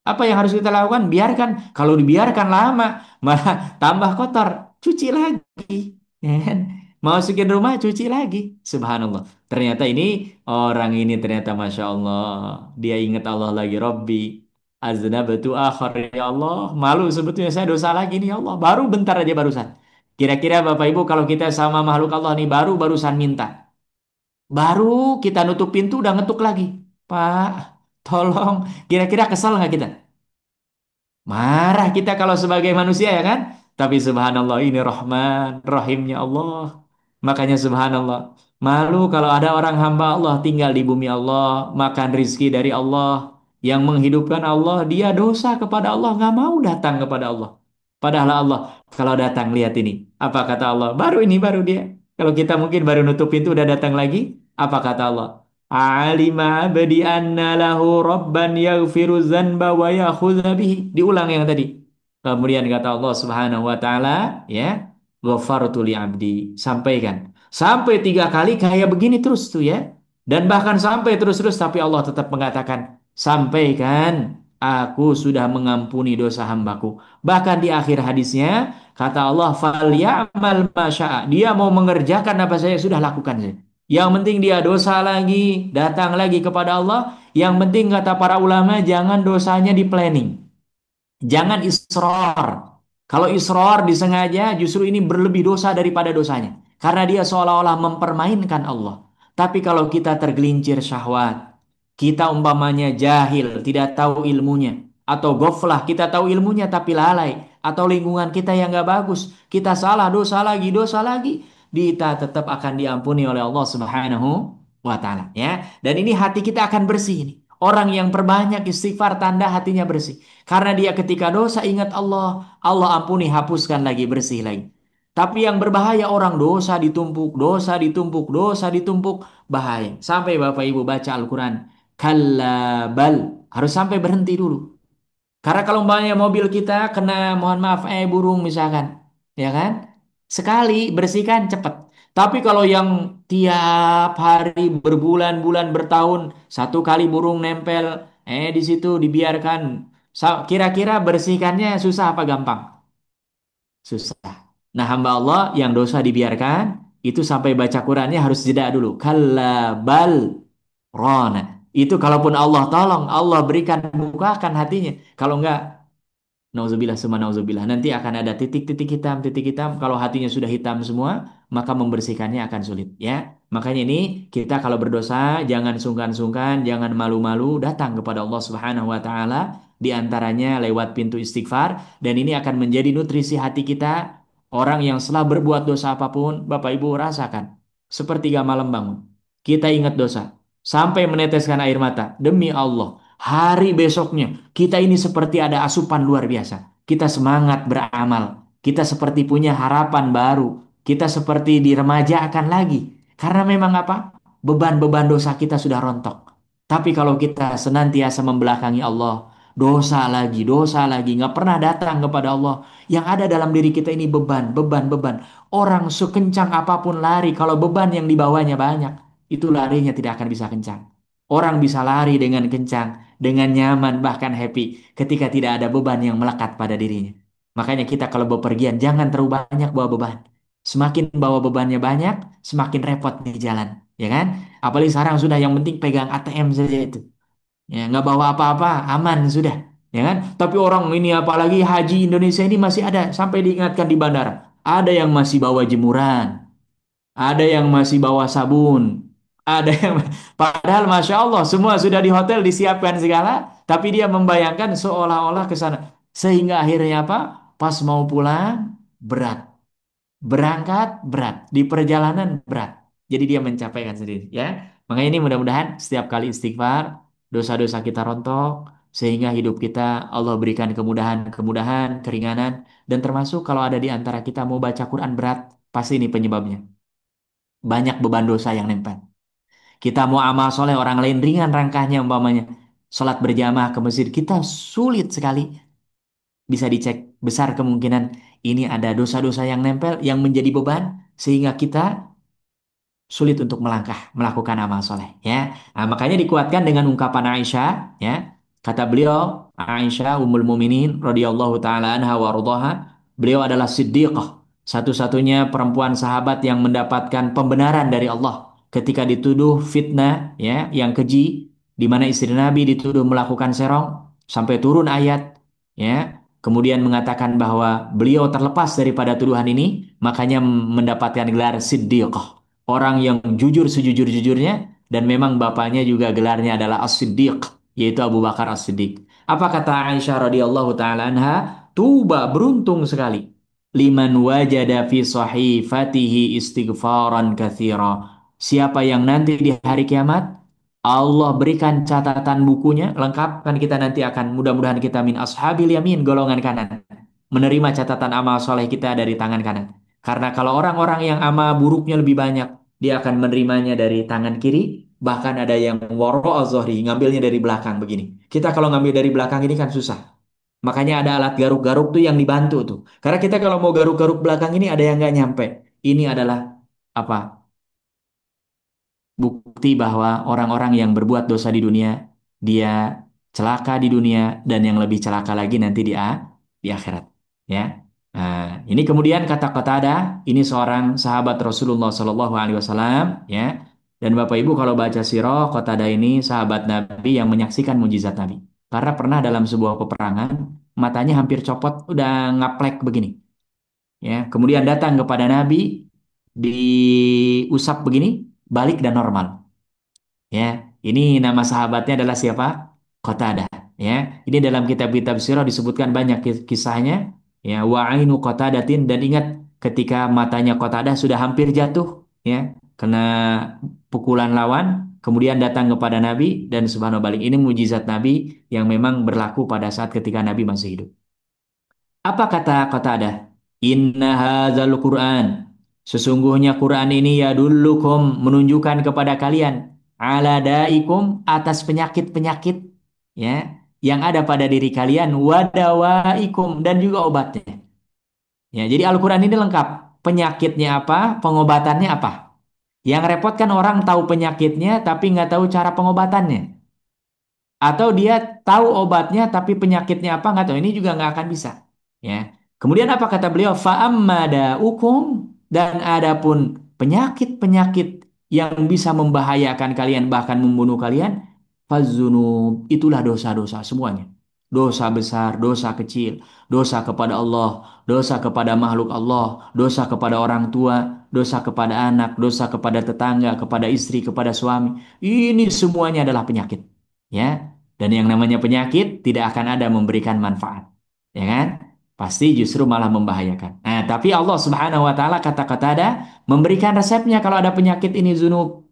Apa yang harus kita lakukan? Biarkan. Kalau dibiarkan lama, malah tambah kotor. Cuci lagi. Ya kan? Masukin rumah, cuci lagi. Subhanallah. Ternyata ini, orang ini ternyata Masya Allah. Dia ingat Allah lagi. Rabbi. Aznabtu akhir. Ya Allah. Malu sebetulnya saya dosa lagi nih ya Allah. Baru bentar aja barusan. Kira-kira Bapak Ibu kalau kita sama makhluk Allah nih barusan minta. Baru kita nutup pintu udah ngetuk lagi. Pak, tolong. Kira-kira kesal nggak kita? Marah kita kalau sebagai manusia ya kan? Tapi subhanallah ini Rahman, Rahimnya Allah. Makanya subhanallah. Malu kalau ada orang hamba Allah tinggal di bumi Allah, makan rizki dari Allah, yang menghidupkan Allah, dia dosa kepada Allah, nggak mau datang kepada Allah. Padahal Allah, kalau datang lihat ini, apa kata Allah? Baru dia. Kalau kita mungkin baru nutup pintu udah datang lagi, apa kata Allah? Alima abdi anna lahu rabban yaghfiru dzanba wa ya'khudha bihi. Diulang yang tadi. Kemudian kata Allah Subhanahu wa taala, ya, ghafartu li abdi. Sampaikan. Sampai 3 kali kayak begini terus tuh ya. Dan bahkan sampai terus-terus tapi Allah tetap mengatakan, sampaikan aku sudah mengampuni dosa hambaku. Bahkan di akhir hadisnya kata Allah, "Falyamal masya'a." Dia mau mengerjakan apa saya sudah lakukan saya. Yang penting dia dosa lagi, datang lagi kepada Allah. Yang penting kata para ulama, jangan dosanya di planning. Jangan isror. Kalau isror disengaja, justru ini berlebih dosa daripada dosanya. Karena dia seolah-olah mempermainkan Allah. Tapi kalau kita tergelincir syahwat, kita umpamanya jahil, tidak tahu ilmunya. Atau goflah, kita tahu ilmunya tapi lalai. Atau lingkungan kita yang gak bagus. Kita salah, dosa lagi. Kita tetap akan diampuni oleh Allah Subhanahu wa Ta'ala. Ya. Dan ini hati kita akan bersih. Ini. Orang yang perbanyak istighfar tanda hatinya bersih. Karena dia ketika dosa ingat Allah, Allah ampuni, hapuskan lagi, bersih lagi. Tapi yang berbahaya orang dosa ditumpuk, dosa ditumpuk, bahaya. Sampai Bapak Ibu baca Al-Quran, kalla bal, harus sampai berhenti dulu. Karena kalau umpamanya mobil kita kena, mohon maaf, burung misalkan, ya kan? Sekali bersihkan cepat. Tapi kalau yang tiap hari berbulan-bulan bertahun, 1 kali burung nempel, di situ dibiarkan. Kira-kira bersihkannya susah apa gampang? Susah. Nah, hamba Allah yang dosa dibiarkan, itu sampai baca Qurannya harus jeda dulu. Kalla bal rona. Itu kalaupun Allah tolong, Allah berikan, bukakan hatinya. Kalau enggak, nauzubillah summa nauzubillah. Nanti akan ada titik-titik hitam, titik hitam. Kalau hatinya sudah hitam semua, maka membersihkannya akan sulit. Ya, makanya ini kita kalau berdosa jangan sungkan-sungkan, jangan malu-malu, datang kepada Allah Subhanahu Wa Taala. Di antaranya lewat pintu istighfar. Dan ini akan menjadi nutrisi hati kita. Orang yang setelah berbuat dosa apapun, Bapak Ibu rasakan. Sepertiga malam bangun. Kita ingat dosa. Sampai meneteskan air mata. Demi Allah. Hari besoknya kita ini seperti ada asupan luar biasa. Kita semangat beramal. Kita seperti punya harapan baru. Kita seperti diremajakan lagi. Karena memang apa? Beban-beban dosa kita sudah rontok. Tapi kalau kita senantiasa membelakangi Allah, dosa lagi, nggak pernah datang kepada Allah. Yang ada dalam diri kita ini beban, beban, beban. Orang sekencang apapun lari, kalau beban yang dibawanya banyak, itu larinya tidak akan bisa kencang. Orang bisa lari dengan kencang, dengan nyaman, bahkan happy ketika tidak ada beban yang melekat pada dirinya. Makanya kita kalau bepergian jangan terlalu banyak bawa beban. Semakin bawa bebannya banyak, semakin repot di jalan, ya kan? Apalagi sekarang sudah yang penting pegang ATM saja itu. Ya, nggak bawa apa-apa, aman sudah, ya kan? Tapi orang ini apalagi haji Indonesia ini masih ada sampai diingatkan di bandara. Ada yang masih bawa jemuran, ada yang masih bawa sabun, ada yang padahal masya Allah semua sudah di hotel disiapkan segala, tapi dia membayangkan seolah-olah ke sana. Sehingga akhirnya apa? Pas mau pulang berat, berangkat berat, di perjalanan berat. Jadi dia mencapaikan sendiri, ya. Makanya ini mudah-mudahan setiap kali istighfar, dosa-dosa kita rontok, sehingga hidup kita Allah berikan kemudahan-kemudahan, keringanan, dan termasuk kalau ada di antara kita mau baca Quran berat, pasti ini penyebabnya. Banyak beban dosa yang nempel. Kita mau amal soleh orang lain ringan rangkahnya umpamanya. Sholat berjamaah ke masjid kita sulit sekali. Bisa dicek besar kemungkinan ini ada dosa-dosa yang nempel yang menjadi beban sehingga kita sulit untuk melangkah melakukan amal soleh, ya. Nah, makanya dikuatkan dengan ungkapan Aisyah, ya. Kata beliau, Aisyah Ummul Muminin radhiyallahu taala anha wa radhaha, beliau adalah siddiqah, satu-satunya perempuan sahabat yang mendapatkan pembenaran dari Allah ketika dituduh fitnah, ya, yang keji, di mana istri Nabi dituduh melakukan serong sampai turun ayat, ya. Kemudian mengatakan bahwa beliau terlepas daripada tuduhan ini, makanya mendapatkan gelar siddiqah, orang yang jujur sejujur-jujurnya, dan memang bapaknya juga gelarnya adalah As-Siddiq, yaitu Abu Bakar As-Siddiq. Apa kata Aisyah radhiyallahu taala anha? Tuba, beruntung sekali. Liman wajada fi sahifatihi istighfaran katsira. Siapa yang nanti di hari kiamat Allah berikan catatan bukunya lengkap, kan kita nanti akan mudah-mudahan kita min ashabil yamin, golongan kanan, menerima catatan amal soleh kita dari tangan kanan. Karena kalau orang-orang yang amal buruknya lebih banyak, dia akan menerimanya dari tangan kiri, bahkan ada yang waro zohri, ngambilnya dari belakang begini. Kita kalau ngambil dari belakang ini kan susah. Makanya ada alat garuk-garuk tuh yang dibantu tuh. Karena kita kalau mau garuk-garuk belakang ini ada yang nggak nyampe. Ini adalah apa? Bukti bahwa orang-orang yang berbuat dosa di dunia, dia celaka di dunia dan yang lebih celaka lagi nanti di akhirat. Ya. Nah, ini kemudian kata Qatadah, ini seorang sahabat Rasulullah Shallallahu Alaihi Wasallam, ya. Dan Bapak Ibu kalau baca sirah, Qatadah ini sahabat Nabi yang menyaksikan mujizat Nabi. Karena pernah dalam sebuah peperangan, matanya hampir copot, udah ngaplek begini. Ya, kemudian datang kepada Nabi, diusap begini, balik dan normal. Ya, ini nama sahabatnya adalah siapa? Qatadah. Ya, ini dalam kitab-kitab sirah disebutkan banyak kisahnya. Ya, wa ainu Qatadatin, dan ingat ketika matanya Qatadah sudah hampir jatuh, ya, kena pukulan lawan, kemudian datang kepada Nabi dan subhanallah balik. Ini mujizat Nabi yang memang berlaku pada saat ketika Nabi masih hidup. Apa kata Qatadah? Inna hadzal Qur'an. Sesungguhnya Quran ini ya dulukum, menunjukkan kepada kalian ala daikum, atas penyakit-penyakit, ya, yang ada pada diri kalian, wadawaikum, dan juga obatnya. Ya, jadi Al-Quran ini lengkap. Penyakitnya apa, pengobatannya apa. Yang repot kan orang tahu penyakitnya tapi nggak tahu cara pengobatannya. Atau dia tahu obatnya tapi penyakitnya apa nggak tahu. Ini juga nggak akan bisa. Ya. Kemudian apa kata beliau? Fa'ammada'ukum, dan adapun penyakit-penyakit yang bisa membahayakan kalian bahkan membunuh kalian, fazunub, itulah dosa-dosa semuanya. Dosa besar, dosa kecil, dosa kepada Allah, dosa kepada makhluk Allah, dosa kepada orang tua, dosa kepada anak, dosa kepada tetangga, kepada istri, kepada suami. Ini semuanya adalah penyakit. Ya, dan yang namanya penyakit tidak akan ada memberikan manfaat, ya kan? Pasti justru malah membahayakan. Nah, tapi Allah Subhanahu wa taala kata-kata ada memberikan resepnya kalau ada penyakit ini zunub.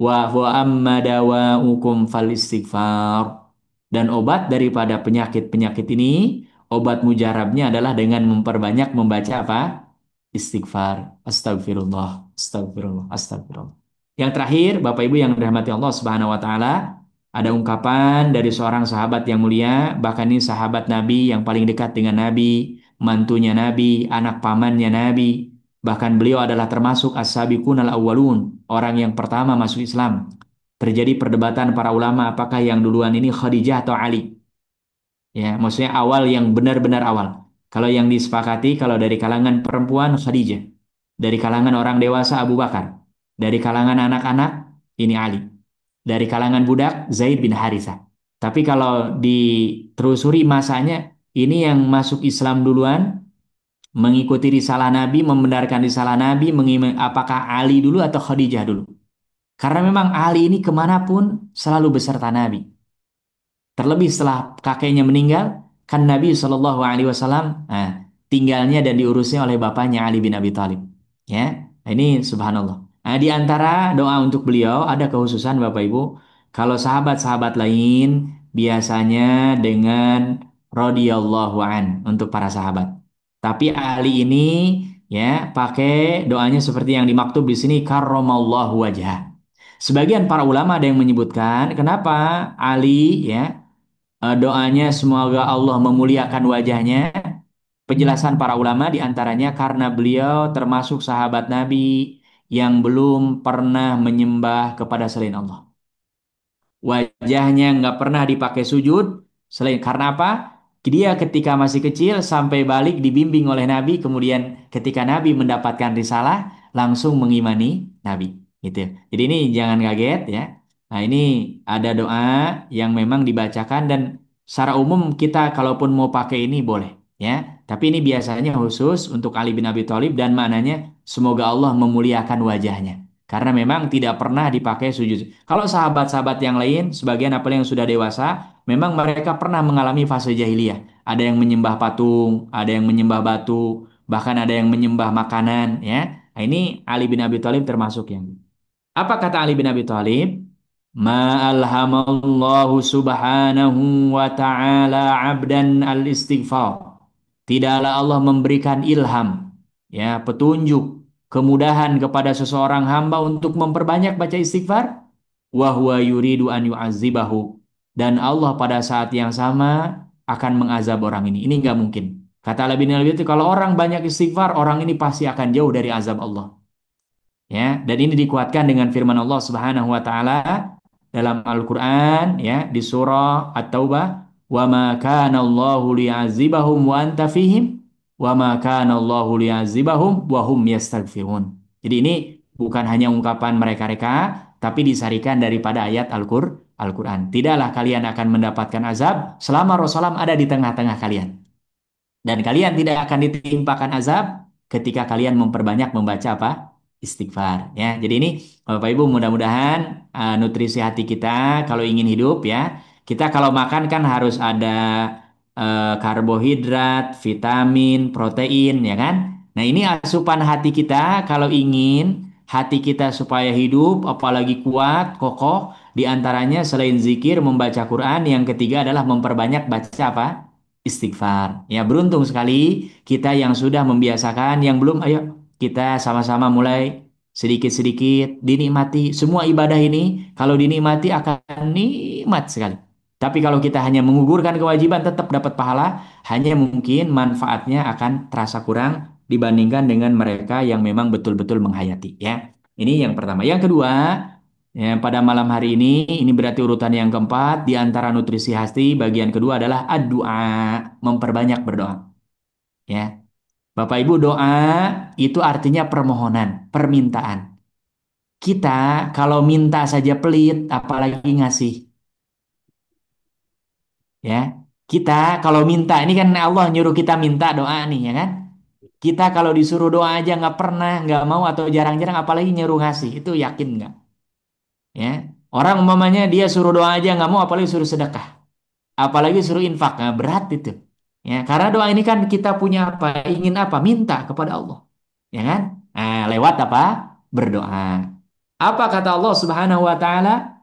Wa amma dawaukum fal istighfar. Dan obat daripada penyakit-penyakit ini, obat mujarabnya adalah dengan memperbanyak membaca apa? Istighfar. Astagfirullah, astagfirullah, astagfirullah. Yang terakhir, Bapak Ibu yang dirahmati Allah Subhanahu wa taala, ada ungkapan dari seorang sahabat yang mulia, bahkan ini sahabat Nabi yang paling dekat dengan Nabi, mantunya Nabi, anak pamannya Nabi. Bahkan beliau adalah termasuk as-sabiqun al-awwalun, orang yang pertama masuk Islam. terjadi perdebatan para ulama apakah yang duluan ini Khadijah atau Ali. Ya, maksudnya awal yang benar-benar awal. Kalau yang disepakati kalau dari kalangan perempuan Khadijah, dari kalangan orang dewasa Abu Bakar, dari kalangan anak-anak ini Ali, dari kalangan budak Zaid bin Harithah. Tapi kalau ditelusuri masanya, ini yang masuk Islam duluan, mengikuti risalah Nabi, membenarkan risalah Nabi, apakah Ali dulu atau Khadijah dulu? Karena memang Ali ini kemanapun selalu beserta Nabi. Terlebih setelah kakeknya meninggal, kan Nabi Shallallahu Alaihi Wasallam tinggalnya dan diurusnya oleh bapaknya Ali bin Abi Thalib. Ya, ini subhanallah. Nah, di antara doa untuk beliau ada kekhususan Bapak Ibu. Kalau sahabat-sahabat lain biasanya dengan radhiyallahu an untuk para sahabat. Tapi Ali ini ya pakai doanya seperti yang dimaktub di sini karramallahu wajah. Sebagian para ulama ada yang menyebutkan kenapa Ali ya doanya semoga Allah memuliakan wajahnya. Penjelasan para ulama diantaranya karena beliau termasuk sahabat Nabi yang belum pernah menyembah kepada selain Allah. Wajahnya nggak pernah dipakai sujud selain karena apa? Dia ketika masih kecil sampai balik dibimbing oleh Nabi, kemudian ketika Nabi mendapatkan risalah langsung mengimani Nabi. Gitu. Jadi ini jangan kaget ya. Nah ini ada doa yang memang dibacakan dan secara umum kita kalaupun mau pakai ini boleh ya. Tapi ini biasanya khusus untuk Ali bin Abi Thalib dan maknanya semoga Allah memuliakan wajahnya. Karena memang tidak pernah dipakai sujud. Kalau sahabat-sahabat yang lain, sebagian apalagi yang sudah dewasa, memang mereka pernah mengalami fase jahiliyah. Ada yang menyembah patung, ada yang menyembah batu, bahkan ada yang menyembah makanan, ya. Nah, ini Ali bin Abi Thalib termasuk yang. Apa kata Ali bin Abi Thalib? Ma alhamallahu subhanahu wa ta'ala abdan al-istighfar. Tidaklah Allah memberikan ilham, ya, petunjuk, kemudahan kepada seseorang hamba untuk memperbanyak baca istighfar, wa huwa yuridu an yu'adzibahu. Dan Allah pada saat yang sama akan mengazab orang ini. Ini nggak mungkin. Kata Ali bin Abi Thalib, kalau orang banyak istighfar, orang ini pasti akan jauh dari azab Allah. Ya, dan ini dikuatkan dengan firman Allah Subhanahu wa taala dalam Al-Qur'an ya di surah At-Taubah, "Wa ma kana Allahu liya'adzibahum wa anta fihim wa ma kana Allahu liya'adzibahum wa hum yastaghfirun." Jadi ini bukan hanya ungkapan mereka-reka tapi disarikan daripada ayat Al-Qur'an. Tidaklah kalian akan mendapatkan azab selama Rasulullah ada di tengah-tengah kalian. Dan kalian tidak akan ditimpakan azab ketika kalian memperbanyak membaca apa? Istighfar. Ya, jadi ini Bapak Ibu mudah-mudahan nutrisi hati kita kalau ingin hidup ya, kita kalau makan kan harus ada karbohidrat, vitamin, protein ya kan? Nah ini asupan hati kita kalau ingin hati kita supaya hidup, apalagi kuat, kokoh, diantaranya selain zikir, membaca Quran, yang ketiga adalah memperbanyak baca apa? Istighfar. Ya, beruntung sekali kita yang sudah membiasakan, yang belum, ayo kita sama-sama mulai sedikit-sedikit dinikmati. Semua ibadah ini kalau dinikmati akan nikmat sekali. Tapi kalau kita hanya menggugurkan kewajiban tetap dapat pahala, hanya mungkin manfaatnya akan terasa kurang dibandingkan dengan mereka yang memang betul-betul menghayati ya. Ini yang pertama. Yang kedua, ya, pada malam hari ini berarti urutan yang keempat di antara nutrisi hati. Bagian kedua adalah doa, memperbanyak berdoa. Ya, Bapak Ibu doa itu artinya permohonan, permintaan. Kita kalau minta saja pelit, apalagi ngasih. Ya, kita kalau minta ini kan Allah nyuruh kita minta doa nih, ya kan? Kita kalau disuruh doa aja nggak pernah, nggak mau atau jarang-jarang, apalagi nyuruh ngasih, itu yakin nggak? Ya, orang umpamanya dia suruh doa aja nggak mau, apalagi suruh sedekah, apalagi suruh infak, nah, berat itu. Ya, karena doa ini kan kita punya apa, ingin apa, minta kepada Allah, ya kan? Nah, lewat apa? Berdoa. Apa kata Allah Subhanahu wa taala?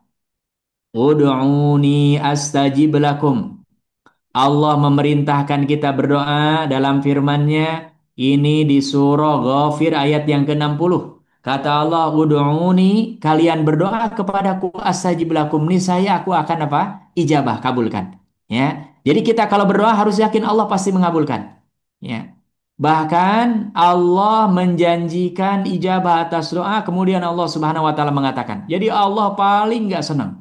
Ud'uni astajib lakum. Allah memerintahkan kita berdoa dalam firman-Nya ini di surah Ghafir ayat yang ke-60. Kata Allah, "Ud'uni, kalian berdoa kepadaku astajib lakum, niscaya aku akan apa? Ijabah, kabulkan." Ya. Jadi kita kalau berdoa harus yakin Allah pasti mengabulkan. Ya. Bahkan Allah menjanjikan ijabah atas doa, kemudian Allah Subhanahu wa taala mengatakan. Jadi Allah paling nggak senang,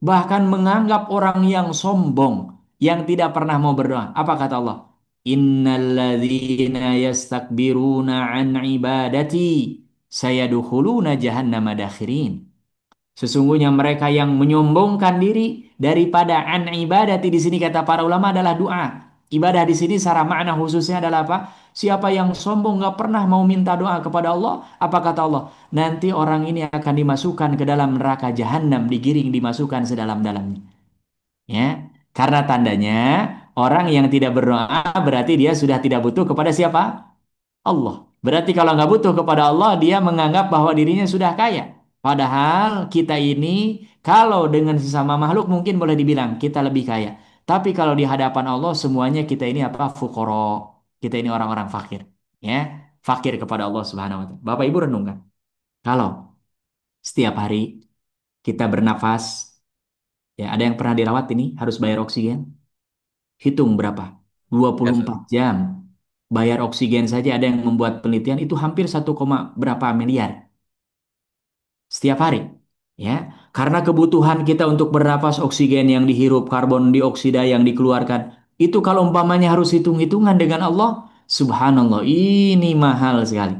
bahkan menganggap orang yang sombong, yang tidak pernah mau berdoa. Apa kata Allah? Innalladzina yastakbiruna an ibadati sayadkhuluna jahannama dakhirin. Sesungguhnya mereka yang menyombongkan diri daripada an ibadati di sini kata para ulama adalah doa. Ibadah di sini secara makna khususnya adalah apa? Siapa yang sombong nggak pernah mau minta doa kepada Allah, apa kata Allah? Nanti orang ini akan dimasukkan ke dalam neraka jahanam, digiring dimasukkan sedalam-dalamnya. Ya, karena tandanya orang yang tidak berdoa berarti dia sudah tidak butuh kepada siapa? Allah. Berarti kalau nggak butuh kepada Allah, dia menganggap bahwa dirinya sudah kaya. Padahal kita ini, kalau dengan sesama makhluk mungkin boleh dibilang kita lebih kaya. Tapi kalau di hadapan Allah, semuanya kita ini apa? Fukoro. Kita ini orang-orang fakir. Ya, fakir kepada Allah Subhanahu wa Ta'ala. Bapak Ibu renungkan. Kalau setiap hari kita bernafas, ya ada yang pernah dirawat ini harus bayar oksigen. Hitung berapa? dua Ya, puluh Ustaz. empat jam. Bayar oksigen saja ada yang membuat penelitian itu hampir 1, berapa miliar setiap hari. Ya, karena kebutuhan kita untuk bernapas oksigen yang dihirup, karbon dioksida yang dikeluarkan, itu kalau umpamanya harus hitung-hitungan dengan Allah, subhanallah, ini mahal sekali.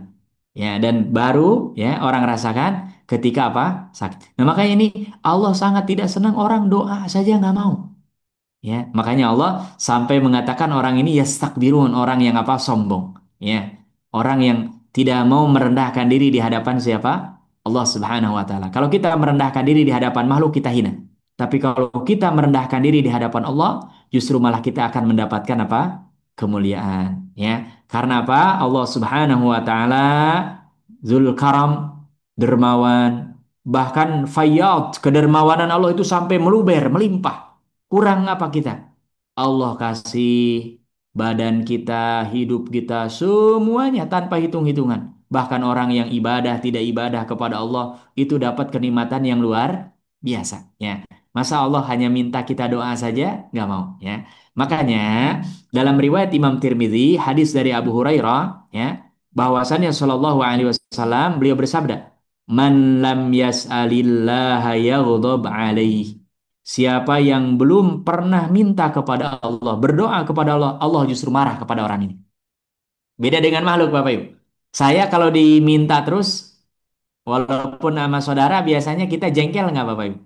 Ya, dan baru ya orang rasakan ketika apa? Sakit. Nah, makanya ini Allah sangat tidak senang orang doa saja nggak mau. Ya, makanya Allah sampai mengatakan orang ini yastakbirun, orang yang apa? Sombong. Ya, orang yang tidak mau merendahkan diri di hadapan siapa? Allah Subhanahu wa taala. Kalau kita merendahkan diri di hadapan makhluk kita hina. Tapi kalau kita merendahkan diri di hadapan Allah, justru malah kita akan mendapatkan apa? Kemuliaan, ya. Karena apa? Allah Subhanahu wa taala Zul Karam, dermawan, bahkan fayyad, kedermawanan Allah itu sampai meluber, melimpah. Kurang apa kita? Allah kasih badan kita, hidup kita, semuanya tanpa hitung-hitungan. Bahkan orang yang ibadah, tidak ibadah kepada Allah, itu dapat kenikmatan yang luar biasa. Ya. Masa Allah hanya minta kita doa saja? Nggak mau. Ya. Makanya dalam riwayat Imam Tirmidzi, hadis dari Abu Hurairah, ya, bahwasannya Shallallahu Alaihi Wasallam beliau bersabda, "Man lam yas'alillaha yaghdab alaih." Siapa yang belum pernah minta kepada Allah, berdoa kepada Allah, Allah justru marah kepada orang ini. Beda dengan makhluk, Bapak Ibu. Saya kalau diminta terus, walaupun nama saudara, biasanya kita jengkel nggak, Bapak Ibu?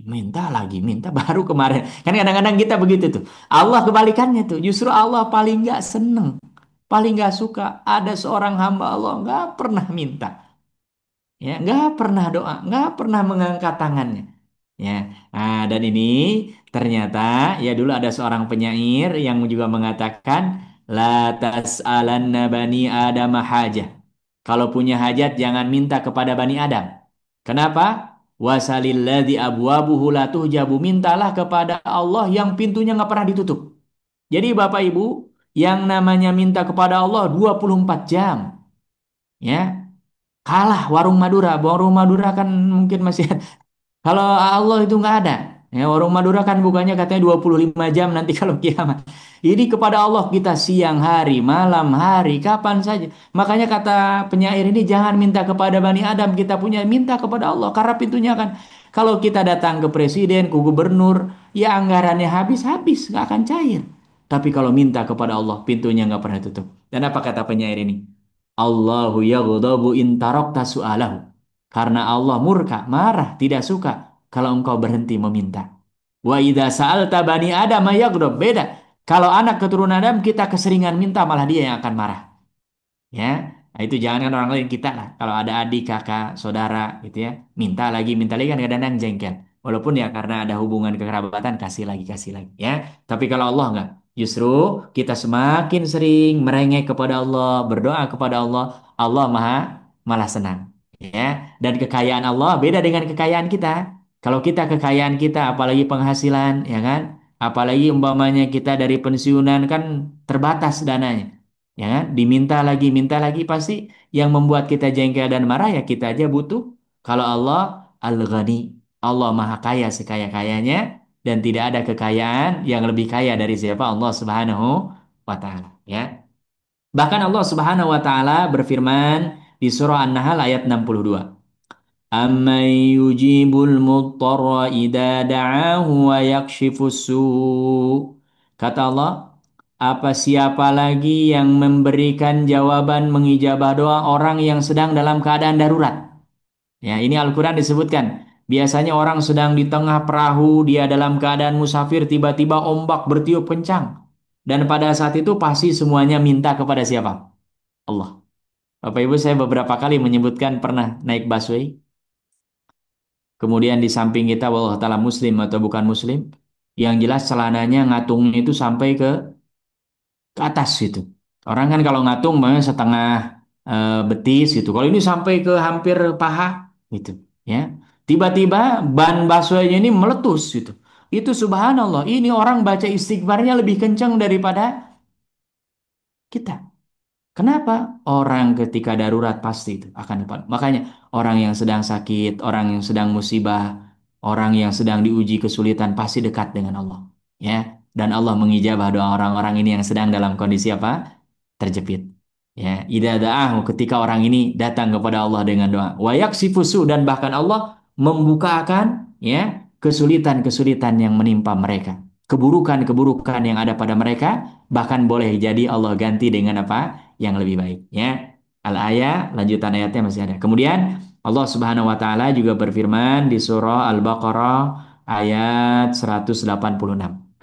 Minta lagi, minta baru kemarin. Kan kadang-kadang kita begitu tuh. Allah kebalikannya tuh. Justru Allah paling nggak seneng, paling nggak suka. Ada seorang hamba Allah nggak pernah minta. Ya, nggak pernah doa, nggak pernah mengangkat tangannya. Ya, nah, dan ini ternyata ya dulu ada seorang penyair yang juga mengatakan la tas'alanna bani Adam hajah. Kalau punya hajat jangan minta kepada Bani Adam. Kenapa? Wasalilladzi abwabuhu la tuhjabu. Mintalah kepada Allah yang pintunya nggak pernah ditutup. Jadi Bapak Ibu, yang namanya minta kepada Allah 24 jam. Ya, kalah warung Madura. Warung Madura kan mungkin masih kalau Allah itu nggak ada. Ya, warung Madura kan bukannya katanya 25 jam nanti kalau kiamat. Ini kepada Allah kita siang hari, malam hari, kapan saja. Makanya kata penyair ini jangan minta kepada Bani Adam, kita punya minta kepada Allah. Karena pintunya kan kalau kita datang ke presiden, ke gubernur, ya anggarannya habis-habis, nggak akan cair. Tapi kalau minta kepada Allah, pintunya nggak pernah tutup. Dan apa kata penyair ini? Allahu yaghdabu in tarakta su'alahu. Karena Allah murka, marah, tidak suka kalau engkau berhenti meminta. Wa idza sa'alta bani Adam yaghdab. Beda. Kalau anak keturunan Adam kita keseringan minta malah dia yang akan marah. Ya, nah itu jangankan orang lain kita lah. Kalau ada adik, kakak, saudara gitu ya, minta lagi kan kadang-kadang jengkel. Walaupun ya karena ada hubungan kekerabatan kasih lagi ya. Tapi kalau Allah enggak, justru kita semakin sering merengek kepada Allah, berdoa kepada Allah, Allah malah senang. Ya, dan kekayaan Allah beda dengan kekayaan kita. Kalau kita kekayaan kita apalagi penghasilan, ya kan? Apalagi umpamanya kita dari pensiunan kan terbatas dananya. Ya kan? Minta lagi pasti yang membuat kita jengkel dan marah ya kita aja butuh. Kalau Allah Al-Ghani, Allah Maha Kaya sekaya-kayanya dan tidak ada kekayaan yang lebih kaya dari siapa Allah Subhanahu wa taala. Ya. Bahkan Allah Subhanahu wa taala berfirman di surah An-Nahl ayat 62. Amman yujibul muttarra idza da'ahu wa yakshifus su'. Kata Allah, apa siapa lagi yang memberikan jawaban mengijabah doa orang yang sedang dalam keadaan darurat? Ya, ini Al-Quran disebutkan. Biasanya orang sedang di tengah perahu, dia dalam keadaan musafir, tiba-tiba ombak bertiup kencang. Dan pada saat itu pasti semuanya minta kepada siapa? Allah. Bapak Ibu, saya beberapa kali menyebutkan pernah naik busway. Kemudian di samping kita, wallahu ta'ala muslim atau bukan muslim. Yang jelas celananya ngatungnya itu sampai ke atas gitu. Orang kan kalau ngatung banyak setengah betis gitu. Kalau ini sampai ke hampir paha gitu, ya. Tiba-tiba ban busway-nya ini meletus gitu. Itu subhanallah, ini orang baca istighfarnya lebih kencang daripada kita. Kenapa? Orang ketika darurat pasti itu akan dapat. Makanya orang yang sedang sakit, orang yang sedang musibah, orang yang sedang diuji kesulitan pasti dekat dengan Allah. Ya, dan Allah mengijabah doa orang-orang ini yang sedang dalam kondisi apa? Terjepit. Ya, idza da'ahu ketika orang ini datang kepada Allah dengan doa. Wa yaksifusu dan bahkan Allah membukakan ya kesulitan-kesulitan yang menimpa mereka. Keburukan-keburukan yang ada pada mereka bahkan boleh jadi Allah ganti dengan apa? Yang lebih baik ya. Al-ayah lanjutan ayatnya masih ada. Kemudian Allah Subhanahu wa taala juga berfirman di surah Al-Baqarah ayat 186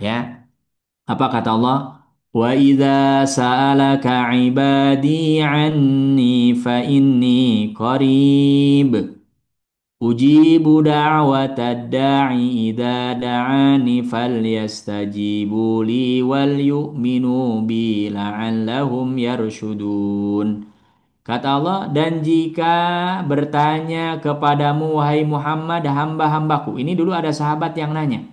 ya. Apa kata Allah? Wa idza sa'alaka 'ibadi 'anni fa inni qarib ujibu da'watad da'i idza da'ani falyastajibu li wal yu'minu bi la'allahum yarshudun. Kata Allah, dan jika bertanya kepadamu wahai Muhammad hamba-hambaku. Ini dulu ada sahabat yang nanya.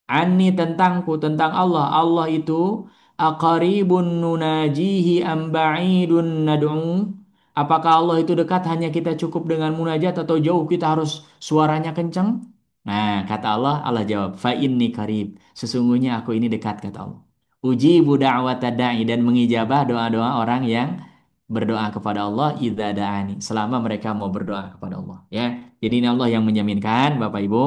Ani tentangku, tentang Allah. Allah itu aqaribun nunajihi am ba'idun nad'u. Apakah Allah itu dekat hanya kita cukup dengan munajat atau jauh kita harus suaranya kencang? Nah, kata Allah, Allah jawab, fa inni qarib. Sesungguhnya aku ini dekat, kata Allah. Ujibu da'wata da'i dan mengijabah doa-doa orang yang berdoa kepada Allah idza da'ani selama mereka mau berdoa kepada Allah ya. Jadi ini Allah yang menjaminkan Bapak Ibu,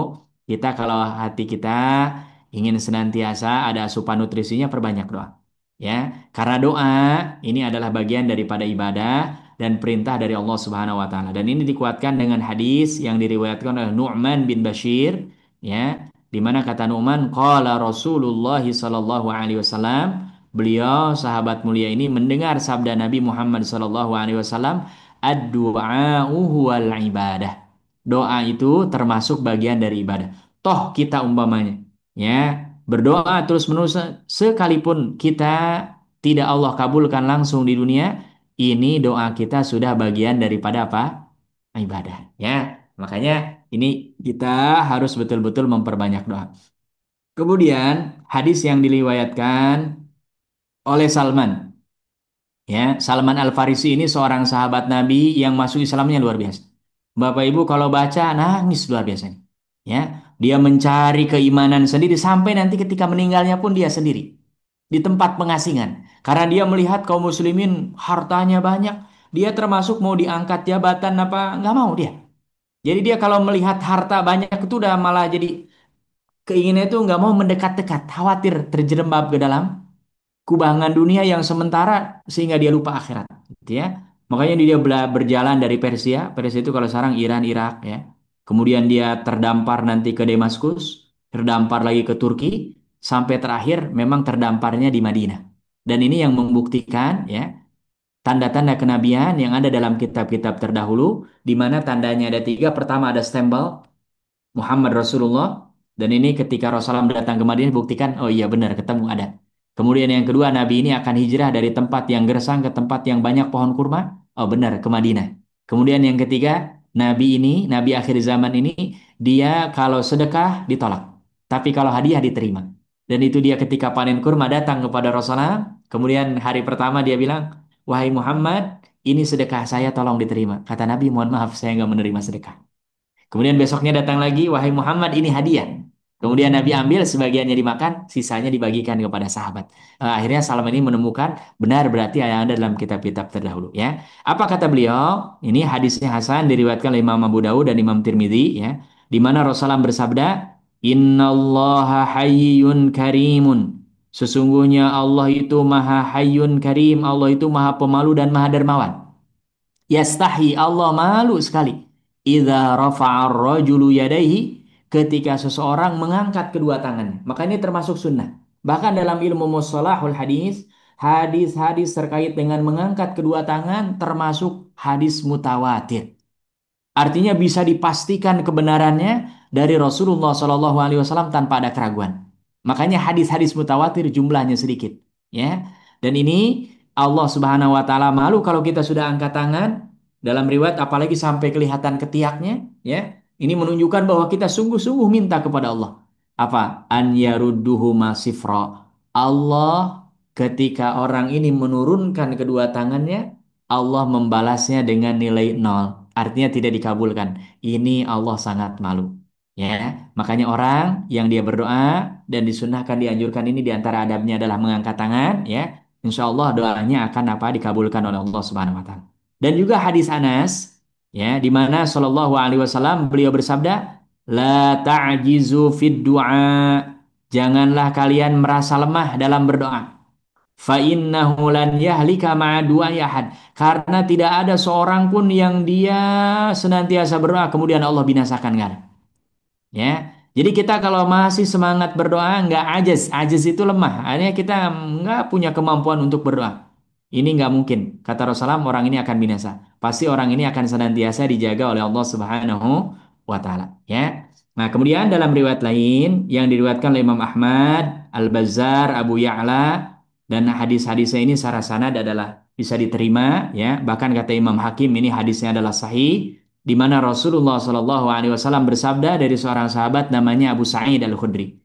kita kalau hati kita ingin senantiasa ada asupan nutrisinya perbanyak doa. Ya, karena doa ini adalah bagian daripada ibadah dan perintah dari Allah Subhanahu wa taala. Dan ini dikuatkan dengan hadis yang diriwayatkan oleh Nu'man bin Bashir ya, di mana kata Nu'man qala Rasulullah sallallahu alaihi wasallam, beliau sahabat mulia ini mendengar sabda Nabi Muhammad sallallahu alaihi wasallam, ad-du'a'u huwal ibadah. Doa itu termasuk bagian dari ibadah. Toh kita umpamanya ya berdoa terus menerus sekalipun kita tidak Allah kabulkan langsung di dunia, ini doa kita sudah bagian daripada apa? Ibadah ya. Makanya ini kita harus betul-betul memperbanyak doa. Kemudian hadis yang diriwayatkan oleh Salman. Ya, Salman Al-Farisi ini seorang sahabat Nabi yang masuk Islamnya luar biasa. Bapak Ibu kalau baca nangis luar biasa. Ya, dia mencari keimanan sendiri sampai nanti ketika meninggalnya pun dia sendiri di tempat pengasingan. Karena dia melihat kaum muslimin hartanya banyak, dia termasuk mau diangkat jabatan apa nggak mau dia. Jadi dia kalau melihat harta banyak itu udah malah jadi keinginan itu nggak mau mendekat-dekat, khawatir terjerembab ke dalam kubangan dunia yang sementara sehingga dia lupa akhirat gitu ya. Makanya dia berjalan dari Persia, Persia itu kalau sekarang Iran, Irak ya. Kemudian dia terdampar nanti ke Damaskus, terdampar lagi ke Turki, sampai terakhir memang terdamparnya di Madinah. Dan ini yang membuktikan ya tanda-tanda kenabian yang ada dalam kitab-kitab terdahulu, di mana tandanya ada tiga. Pertama ada stempel Muhammad Rasulullah, dan ini ketika Rasulullah datang ke Madinah buktikan oh iya benar ketemu ada. Kemudian yang kedua Nabi ini akan hijrah dari tempat yang gersang ke tempat yang banyak pohon kurma. Oh benar ke Madinah. Kemudian yang ketiga Nabi ini Nabi akhir zaman ini dia kalau sedekah ditolak, tapi kalau hadiah diterima. Dan itu dia ketika panen kurma datang kepada Rasulullah. Kemudian hari pertama dia bilang, wahai Muhammad, ini sedekah saya tolong diterima. Kata Nabi, mohon maaf saya nggak menerima sedekah. Kemudian besoknya datang lagi, wahai Muhammad ini hadiah. Kemudian Nabi ambil sebagiannya dimakan, sisanya dibagikan kepada sahabat. Akhirnya Salman ini menemukan benar berarti yang ada dalam kitab-kitab terdahulu ya. Apa kata beliau? Ini hadisnya Hasan diriwayatkan oleh Imam Abu Dawud dan Imam Tirmidzi ya. Di mana Rasulullah bersabda, "Innallaha hayyun karimun." Sesungguhnya Allah itu Maha Hayyun Karim, Allah itu Maha Pemalu dan Maha Dermawan. Yastahi Allah malu sekali. Idza rafa'ar rajulu yadaihi ketika seseorang mengangkat kedua tangannya. Maka ini termasuk sunnah. Bahkan dalam ilmu mustalahul hadis, hadis-hadis terkait dengan mengangkat kedua tangan termasuk hadis mutawatir. Artinya bisa dipastikan kebenarannya dari Rasulullah Shallallahu Alaihi Wasallam tanpa ada keraguan. Makanya hadis-hadis mutawatir jumlahnya sedikit, ya. Dan ini Allah Subhanahu Wa Taala malu kalau kita sudah angkat tangan dalam riwayat, apalagi sampai kelihatan ketiaknya, ya. Ini menunjukkan bahwa kita sungguh-sungguh minta kepada Allah. Apa? An yarudduhu masifra. Allah ketika orang ini menurunkan kedua tangannya, Allah membalasnya dengan nilai nol. Artinya tidak dikabulkan. Ini Allah sangat malu. Ya, makanya orang yang dia berdoa dan disunahkan dianjurkan ini diantara adabnya adalah mengangkat tangan. Ya, insya Allah doanya akan apa dikabulkan oleh Allah Subhanahu Wa Taala. Dan juga hadis Anas, ya, di mana Shallallahu Alaihi Wasallam beliau bersabda, la ta'jizu fid du'a. Janganlah kalian merasa lemah dalam berdoa. Fa innahu lan yahlika ma'a du'ai ahad. Karena tidak ada seorang pun yang dia senantiasa berdoa kemudian Allah binasakan, enggak ada. Ya. Jadi kita kalau masih semangat berdoa nggak ajiz, ajiz itu lemah. Artinya kita nggak punya kemampuan untuk berdoa. Ini nggak mungkin. Kata Rasulullah orang ini akan binasa. Pasti orang ini akan senantiasa dijaga oleh Allah Subhanahu wa taala, ya. Nah, kemudian dalam riwayat lain yang diriwayatkan oleh Imam Ahmad, Al-Bazzar, Abu Ya'la dan hadis-hadisnya ini secara sanad adalah bisa diterima, ya. Bahkan kata Imam Hakim ini hadisnya adalah sahih di mana Rasulullah Shallallahu Alaihi Wasallam bersabda dari seorang sahabat namanya Abu Sa'id Al-Khudri.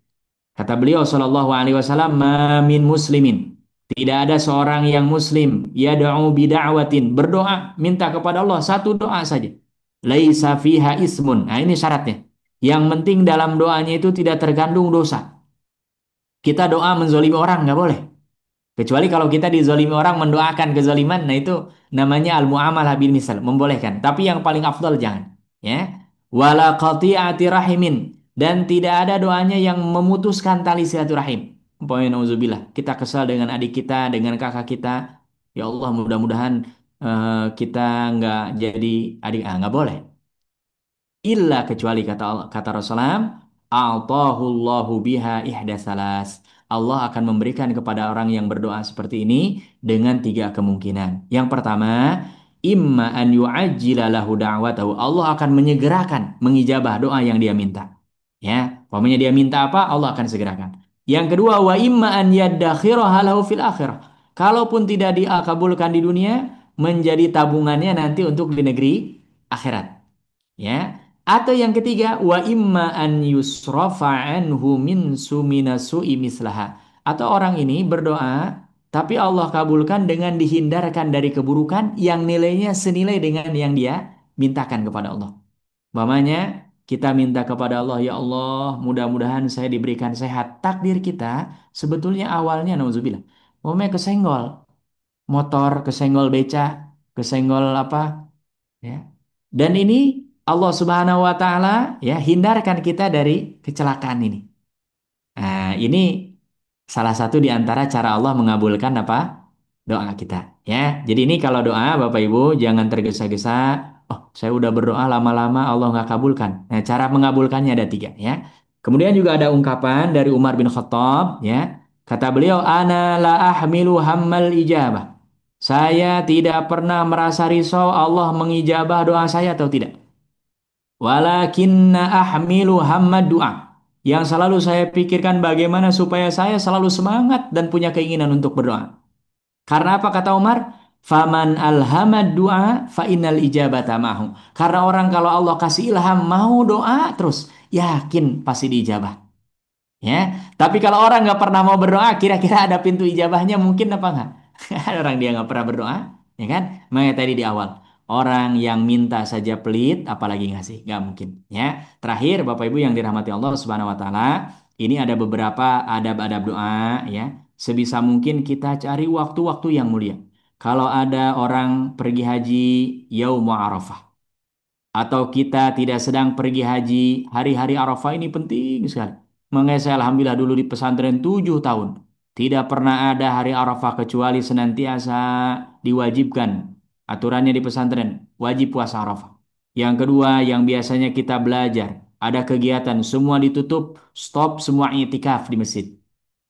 Kata beliau Shallallahu Alaihi Wasallam, "Mamin muslimin." Tidak ada seorang yang muslim yad'u bida'watin berdoa minta kepada Allah satu doa saja. Laisa fiha ismun. Nah, ini syaratnya. Yang penting dalam doanya itu tidak terkandung dosa. Kita doa menzolimi orang nggak boleh. Kecuali kalau kita dizolimi orang mendoakan kezoliman, nah itu namanya al-mu'amalah bil misal, membolehkan. Tapi yang paling afdal jangan. Ya. Wala qati'ati rahimin. Dan tidak ada doanya yang memutuskan tali silaturahim. Umpamanya nauzubillah, kita kesal dengan adik kita, dengan kakak kita. Ya Allah, mudah-mudahan kita nggak jadi adik. Nggak boleh. Illa kecuali kata Rasulullah, a'tahullahu biha ihdasalas. Allah akan memberikan kepada orang yang berdoa seperti ini dengan tiga kemungkinan. Yang pertama, imma an yu'ajjila lahu da'watahu. Allah akan menyegerakan, mengijabah doa yang dia minta. Ya, pokoknya dia minta apa, Allah akan segerakan. Yang kedua, wa imma an yaddakhiraha lahu fil akhirah. Kalaupun tidak dikabulkan di dunia, menjadi tabungannya nanti untuk di negeri akhirat. Ya. Atau yang ketiga, wa imma an yusrafa anhu min sumina su'i mislaha. Atau orang ini berdoa tapi Allah kabulkan dengan dihindarkan dari keburukan yang nilainya senilai dengan yang dia mintakan kepada Allah. Umpamanya kita minta kepada Allah, ya Allah, mudah-mudahan saya diberikan sehat. Takdir kita sebetulnya awalnya nauzubillah. Umpamanya kesenggol motor, kesenggol beca, kesenggol apa, ya. Dan ini Allah Subhanahu wa taala ya hindarkan kita dari kecelakaan ini. Nah, ini salah satu di antara cara Allah mengabulkan apa? Doa kita, ya. Jadi ini kalau doa Bapak Ibu jangan tergesa-gesa. Oh, saya udah berdoa lama-lama Allah nggak kabulkan. Nah, cara mengabulkannya ada tiga, ya. Kemudian juga ada ungkapan dari Umar bin Khattab, ya. Kata beliau, "Ana la ahmilu hammal ijabah." Saya tidak pernah merasa risau Allah mengijabah doa saya atau tidak. Walakinna ahmilu hammad du'a. Yang selalu saya pikirkan bagaimana supaya saya selalu semangat dan punya keinginan untuk berdoa. Karena apa kata Umar? Faman alhamad du'a fa innal ijabata mahu. Karena orang kalau Allah kasih ilham mau doa terus yakin pasti diijabah. Ya, tapi kalau orang nggak pernah mau berdoa, kira-kira ada pintu ijabahnya mungkin apa nggak? Ada orang dia nggak pernah berdoa, ya kan? Makanya tadi di awal. Orang yang minta saja pelit, apalagi ngasih, nggak mungkin. Ya, terakhir Bapak Ibu yang dirahmati Allah Subhanahu Wa Taala, ini ada beberapa adab-adab doa. Ya, sebisa mungkin kita cari waktu-waktu yang mulia. Kalau ada orang pergi haji, yaum Arafah atau kita tidak sedang pergi haji, hari-hari Arafah ini penting sekali. Makanya saya alhamdulillah dulu di pesantren 7 tahun. Tidak pernah ada hari Arafah kecuali senantiasa diwajibkan. Aturannya di pesantren, wajib puasa Arafah. Yang kedua, yang biasanya kita belajar, ada kegiatan, semua ditutup, stop semua itikaf di masjid.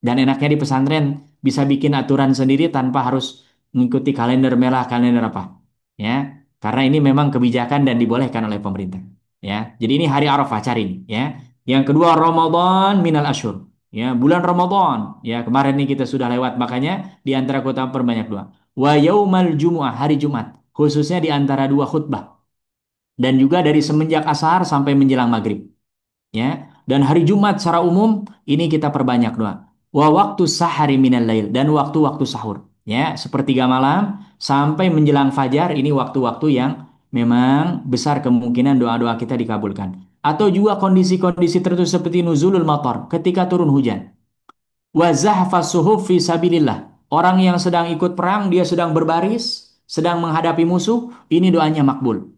Dan enaknya di pesantren bisa bikin aturan sendiri tanpa harus mengikuti kalender merah, kalender apa. Ya, karena ini memang kebijakan dan dibolehkan oleh pemerintah. Ya, jadi ini hari Arafah cari ini. Ya, yang kedua Ramadan minal Ashur. Ya, bulan Ramadan. Ya, kemarin ini kita sudah lewat, makanya di antara kota perbanyak doa. Wa yaumal Jumu'ah, hari Jumat, khususnya di antara dua khutbah dan juga dari semenjak asar sampai menjelang maghrib. Ya, dan hari Jumat secara umum ini kita perbanyak doa. Wa waktu sahari minal lail, dan waktu-waktu sahur. Ya, sepertiga malam sampai menjelang fajar, ini waktu-waktu yang memang besar kemungkinan doa-doa kita dikabulkan. Atau juga kondisi-kondisi tertentu seperti nuzulul matar, ketika turun hujan. Wa zahfas suhuf fi sabilillah. Orang yang sedang ikut perang, dia sedang berbaris, sedang menghadapi musuh, ini doanya makbul.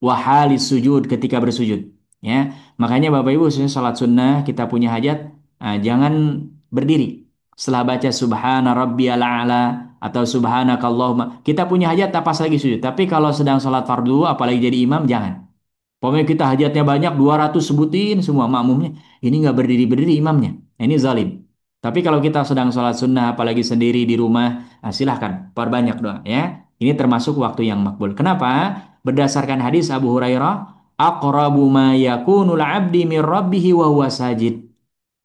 Wahalis sujud, ketika bersujud. Ya, makanya Bapak Ibu salat sunnah kita punya hajat, jangan berdiri setelah baca subhana rabbiyal a'la atau subhanakallahumma. Kita punya hajat tak pas lagi sujud. Tapi kalau sedang salat fardu apalagi jadi imam, jangan. Pokoknya kita hajatnya banyak 200 sebutin semua makmumnya. Ini nggak berdiri-berdiri imamnya. Nah, ini zalim. Tapi kalau kita sedang sholat sunnah apalagi sendiri di rumah, silahkan perbanyak doa ya. Ini termasuk waktu yang makbul. Kenapa? Berdasarkan hadis Abu Hurairah, aqrabu ma yakunul 'abdi min rabbih wa huwa sajid.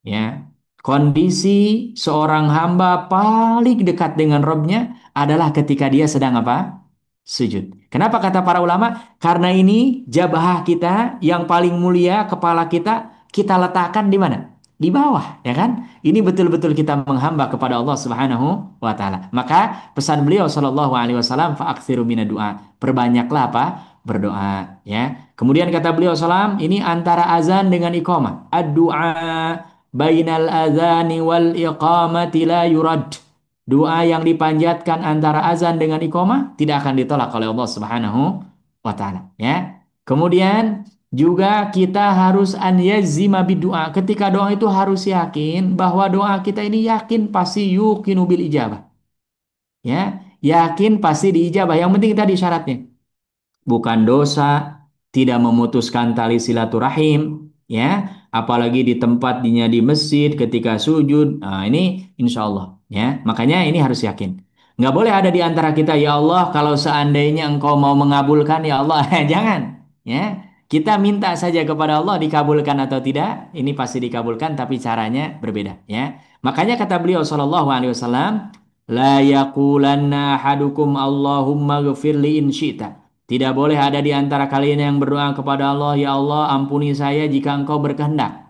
Ya. Kondisi seorang hamba paling dekat dengan Robnya adalah ketika dia sedang apa? Sujud. Kenapa kata para ulama? Karena ini jabah kita yang paling mulia, kepala kita letakkan di mana? Di bawah, ya kan? Ini betul-betul kita menghamba kepada Allah Subhanahu wa taala. Maka pesan beliau sallallahu alaihi wasallam fa'aktsiru minad du'a. Perbanyaklah apa? Berdoa, ya. Kemudian kata beliau salam, ini antara azan dengan iqamah. Ad-du'a bainal adzani wal iqamati la yurad. Doa yang dipanjatkan antara azan dengan iqamah tidak akan ditolak oleh Allah Subhanahu wa taala, ya. Kemudian juga kita harus an yazima bidua. Ketika doa itu harus yakin bahwa doa kita ini yakin pasti yuqinu bil ijabah. Ya, yakin pasti diijabah. Yang penting tadi syaratnya bukan dosa, tidak memutuskan tali silaturahim, ya, apalagi di tempatnya di masjid ketika sujud. Nah, ini insya Allah, ya. Makanya ini harus yakin. Nggak boleh ada di antara kita, ya Allah, kalau seandainya Engkau mau mengabulkan, ya Allah, jangan, ya. Kita minta saja kepada Allah dikabulkan atau tidak, ini pasti dikabulkan, tapi caranya berbeda, ya. Makanya kata beliau Shallallahu Alaihi Wasallam, la yaqulanna ahadukum Allahumma ghafirli in syi'ta. Tidak boleh ada di antara kalian yang berdoa kepada Allah, ya Allah ampuni saya jika engkau berkehendak.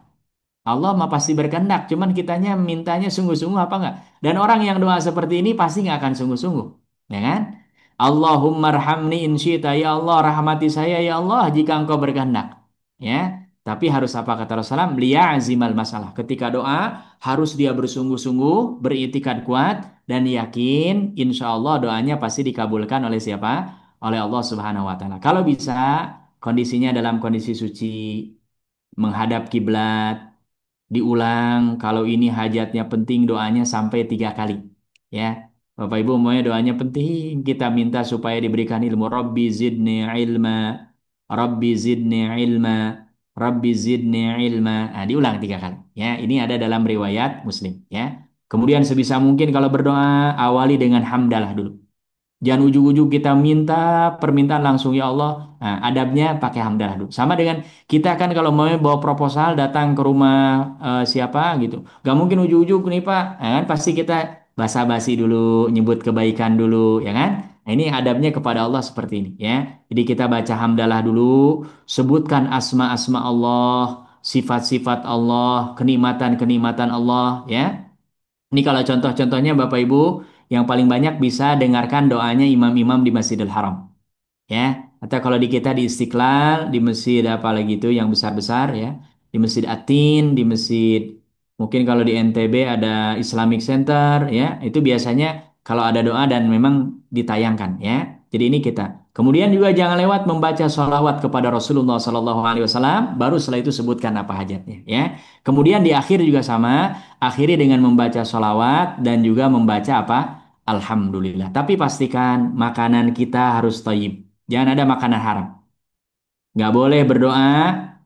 Allah mah pasti berkehendak, cuman kitanya mintanya sungguh-sungguh apa enggak? Dan orang yang doa seperti ini pasti nggak akan sungguh-sungguh, ya kan? Allahumma rahamni in syi'ta, ya Allah rahmati saya ya Allah jika engkau berkehendak. Ya, tapi harus apa kata Rasulullah? Azimal masalah. Ketika doa harus dia bersungguh-sungguh, beritikad kuat dan yakin insya Allah doanya pasti dikabulkan oleh siapa? Oleh Allah Subhanahu wa taala. Kalau bisa kondisinya dalam kondisi suci, menghadap kiblat, diulang kalau ini hajatnya penting doanya sampai 3 kali, ya. Bapak Ibu semuanya doanya penting, kita minta supaya diberikan ilmu. Rabbi zidni ilma, Rabbi zidni ilma, Rabbi zidni ilma. Nah, diulang 3 kali, ya. Ini ada dalam riwayat Muslim, ya. Kemudian sebisa mungkin kalau berdoa awali dengan hamdalah dulu. Jangan ujug-ujug kita minta permintaan langsung, ya Allah. Nah, adabnya pakai hamdalah dulu. Sama dengan kita kan kalau mau bawa proposal datang ke rumah siapa gitu. Gak mungkin ujug-ujug nih Pak. Nah, kan pasti kita basa-basi dulu, nyebut kebaikan dulu, ya kan? Nah, ini adabnya kepada Allah seperti ini, ya. Jadi kita baca hamdalah dulu, sebutkan asma-asma Allah, sifat-sifat Allah, kenikmatan-kenikmatan Allah, ya. Ini kalau contoh-contohnya Bapak Ibu yang paling banyak bisa dengarkan doanya imam-imam di Masjidil Haram. ya. Atau kalau di kita di Istiqlal, di masjid apa lagi itu yang besar-besar ya, di Masjid Atin, di masjid mungkin kalau di NTB ada Islamic Center ya, itu biasanya kalau ada doa dan memang ditayangkan ya. Jadi ini kita. Kemudian juga jangan lewat membaca sholawat kepada Rasulullah Sallallahu Alaihi Wasallam. Baru setelah itu sebutkan apa hajatnya ya. Kemudian di akhir juga sama, akhiri dengan membaca sholawat dan juga membaca apa? Alhamdulillah. Tapi pastikan makanan kita harus thayyib. Jangan ada makanan haram. Nggak boleh berdoa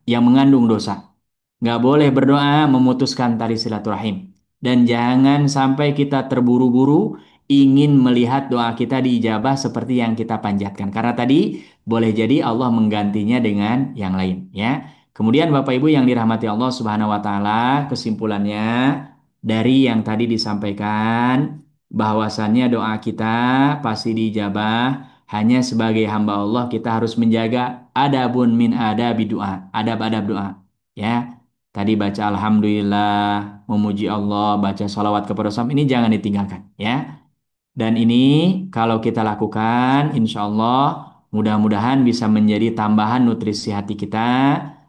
yang mengandung dosa. Nggak boleh berdoa memutuskan tali silaturahim. Dan jangan sampai kita terburu-buru ingin melihat doa kita diijabah seperti yang kita panjatkan. Karena tadi boleh jadi Allah menggantinya dengan yang lain. Ya. Kemudian Bapak Ibu yang dirahmati Allah Subhanahu wa taala, kesimpulannya dari yang tadi disampaikan bahwasannya doa kita pasti diijabah hanya sebagai hamba Allah kita harus menjaga adabun min adabi doa, adab-adab doa. Ya, tadi baca alhamdulillah, memuji Allah, baca salawat kepada Rasul ini jangan ditinggalkan. Ya, dan ini kalau kita lakukan, insya Allah mudah-mudahan bisa menjadi tambahan nutrisi hati kita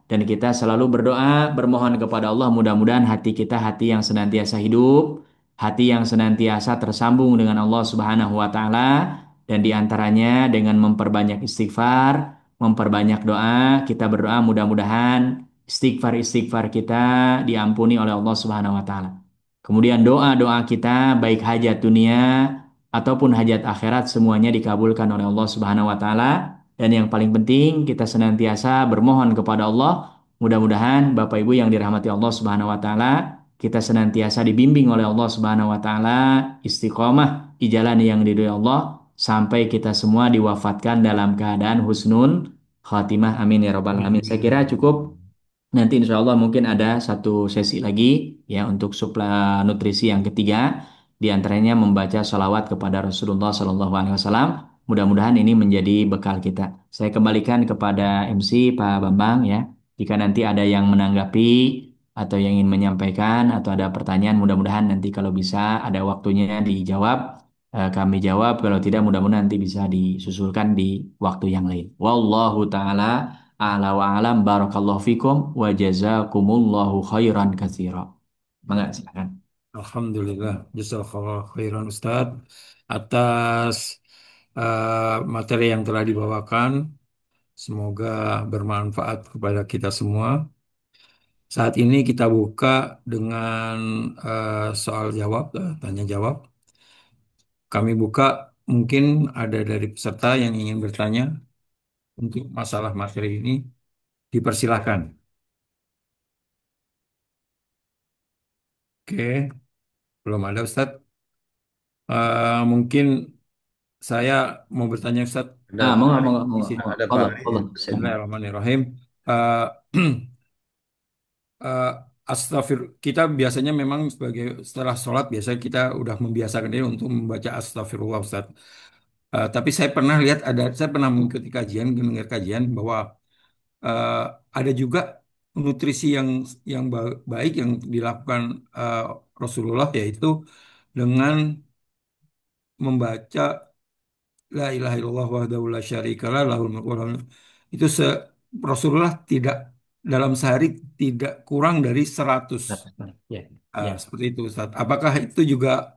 dan kita selalu berdoa, bermohon kepada Allah mudah-mudahan hati kita hati yang senantiasa hidup, hati yang senantiasa tersambung dengan Allah Subhanahu wa taala dan diantaranya dengan memperbanyak istighfar, memperbanyak doa, kita berdoa mudah-mudahan istighfar-istighfar kita diampuni oleh Allah Subhanahu wa taala. Kemudian doa-doa kita baik hajat dunia ataupun hajat akhirat semuanya dikabulkan oleh Allah Subhanahu wa taala dan yang paling penting kita senantiasa bermohon kepada Allah mudah-mudahan Bapak Ibu yang dirahmati Allah Subhanahu wa taala kita senantiasa dibimbing oleh Allah Subhanahu wa taala istiqomah di jalan yang diridhoi Allah sampai kita semua diwafatkan dalam keadaan husnul khatimah amin ya rabbal alamin. Saya kira cukup. Nanti insya Allah mungkin ada satu sesi lagi ya untuk supla nutrisi yang ketiga, di antaranya membaca sholawat kepada Rasulullah Sallallahu Alaihi Wasallam. Mudah-mudahan ini menjadi bekal kita. Saya kembalikan kepada MC Pak Bambang ya. Jika nanti ada yang menanggapi atau yang ingin menyampaikan atau ada pertanyaan, mudah-mudahan nanti kalau bisa ada waktunya dijawab, kami jawab. Kalau tidak, mudah-mudahan nanti bisa disusulkan di waktu yang lain. Wallahu taala a'la wa alam barakallahu fikum wa jazakumullahu khairan katsira. Mangga silakan. Alhamdulillah, jazakallah khairan Ustaz atas materi yang telah dibawakan. Semoga bermanfaat kepada kita semua. Saat ini kita buka dengan soal jawab, tanya jawab. Kami buka, mungkin ada dari peserta yang ingin bertanya untuk masalah materi ini, dipersilahkan. Oke, belum ada Ustadz. Mungkin saya mau bertanya Ustadz. Ada, Ah, Pak. monggo monggo monggo. Isi. Monggo. Ada Pak. Fadhol, fadhol. Silakan. Bismillahirrahmanirrahim. Eh, eh, kita biasanya memang sebagai setelah sholat biasanya kita udah membiasakan diri untuk membaca astagfirullah Ustaz. Tapi saya pernah mengikuti kajian, mendengar kajian bahwa eh, ada juga nutrisi yang baik yang dilakukan eh, Rasulullah yaitu dengan membaca La ilaha illallah wahdahu la syarikalah lahul mulku wa lahul hamd. Itu Rasulullah tidak dalam sehari tidak kurang dari 100. Ya, ya. Seperti itu Ustaz. Apakah itu juga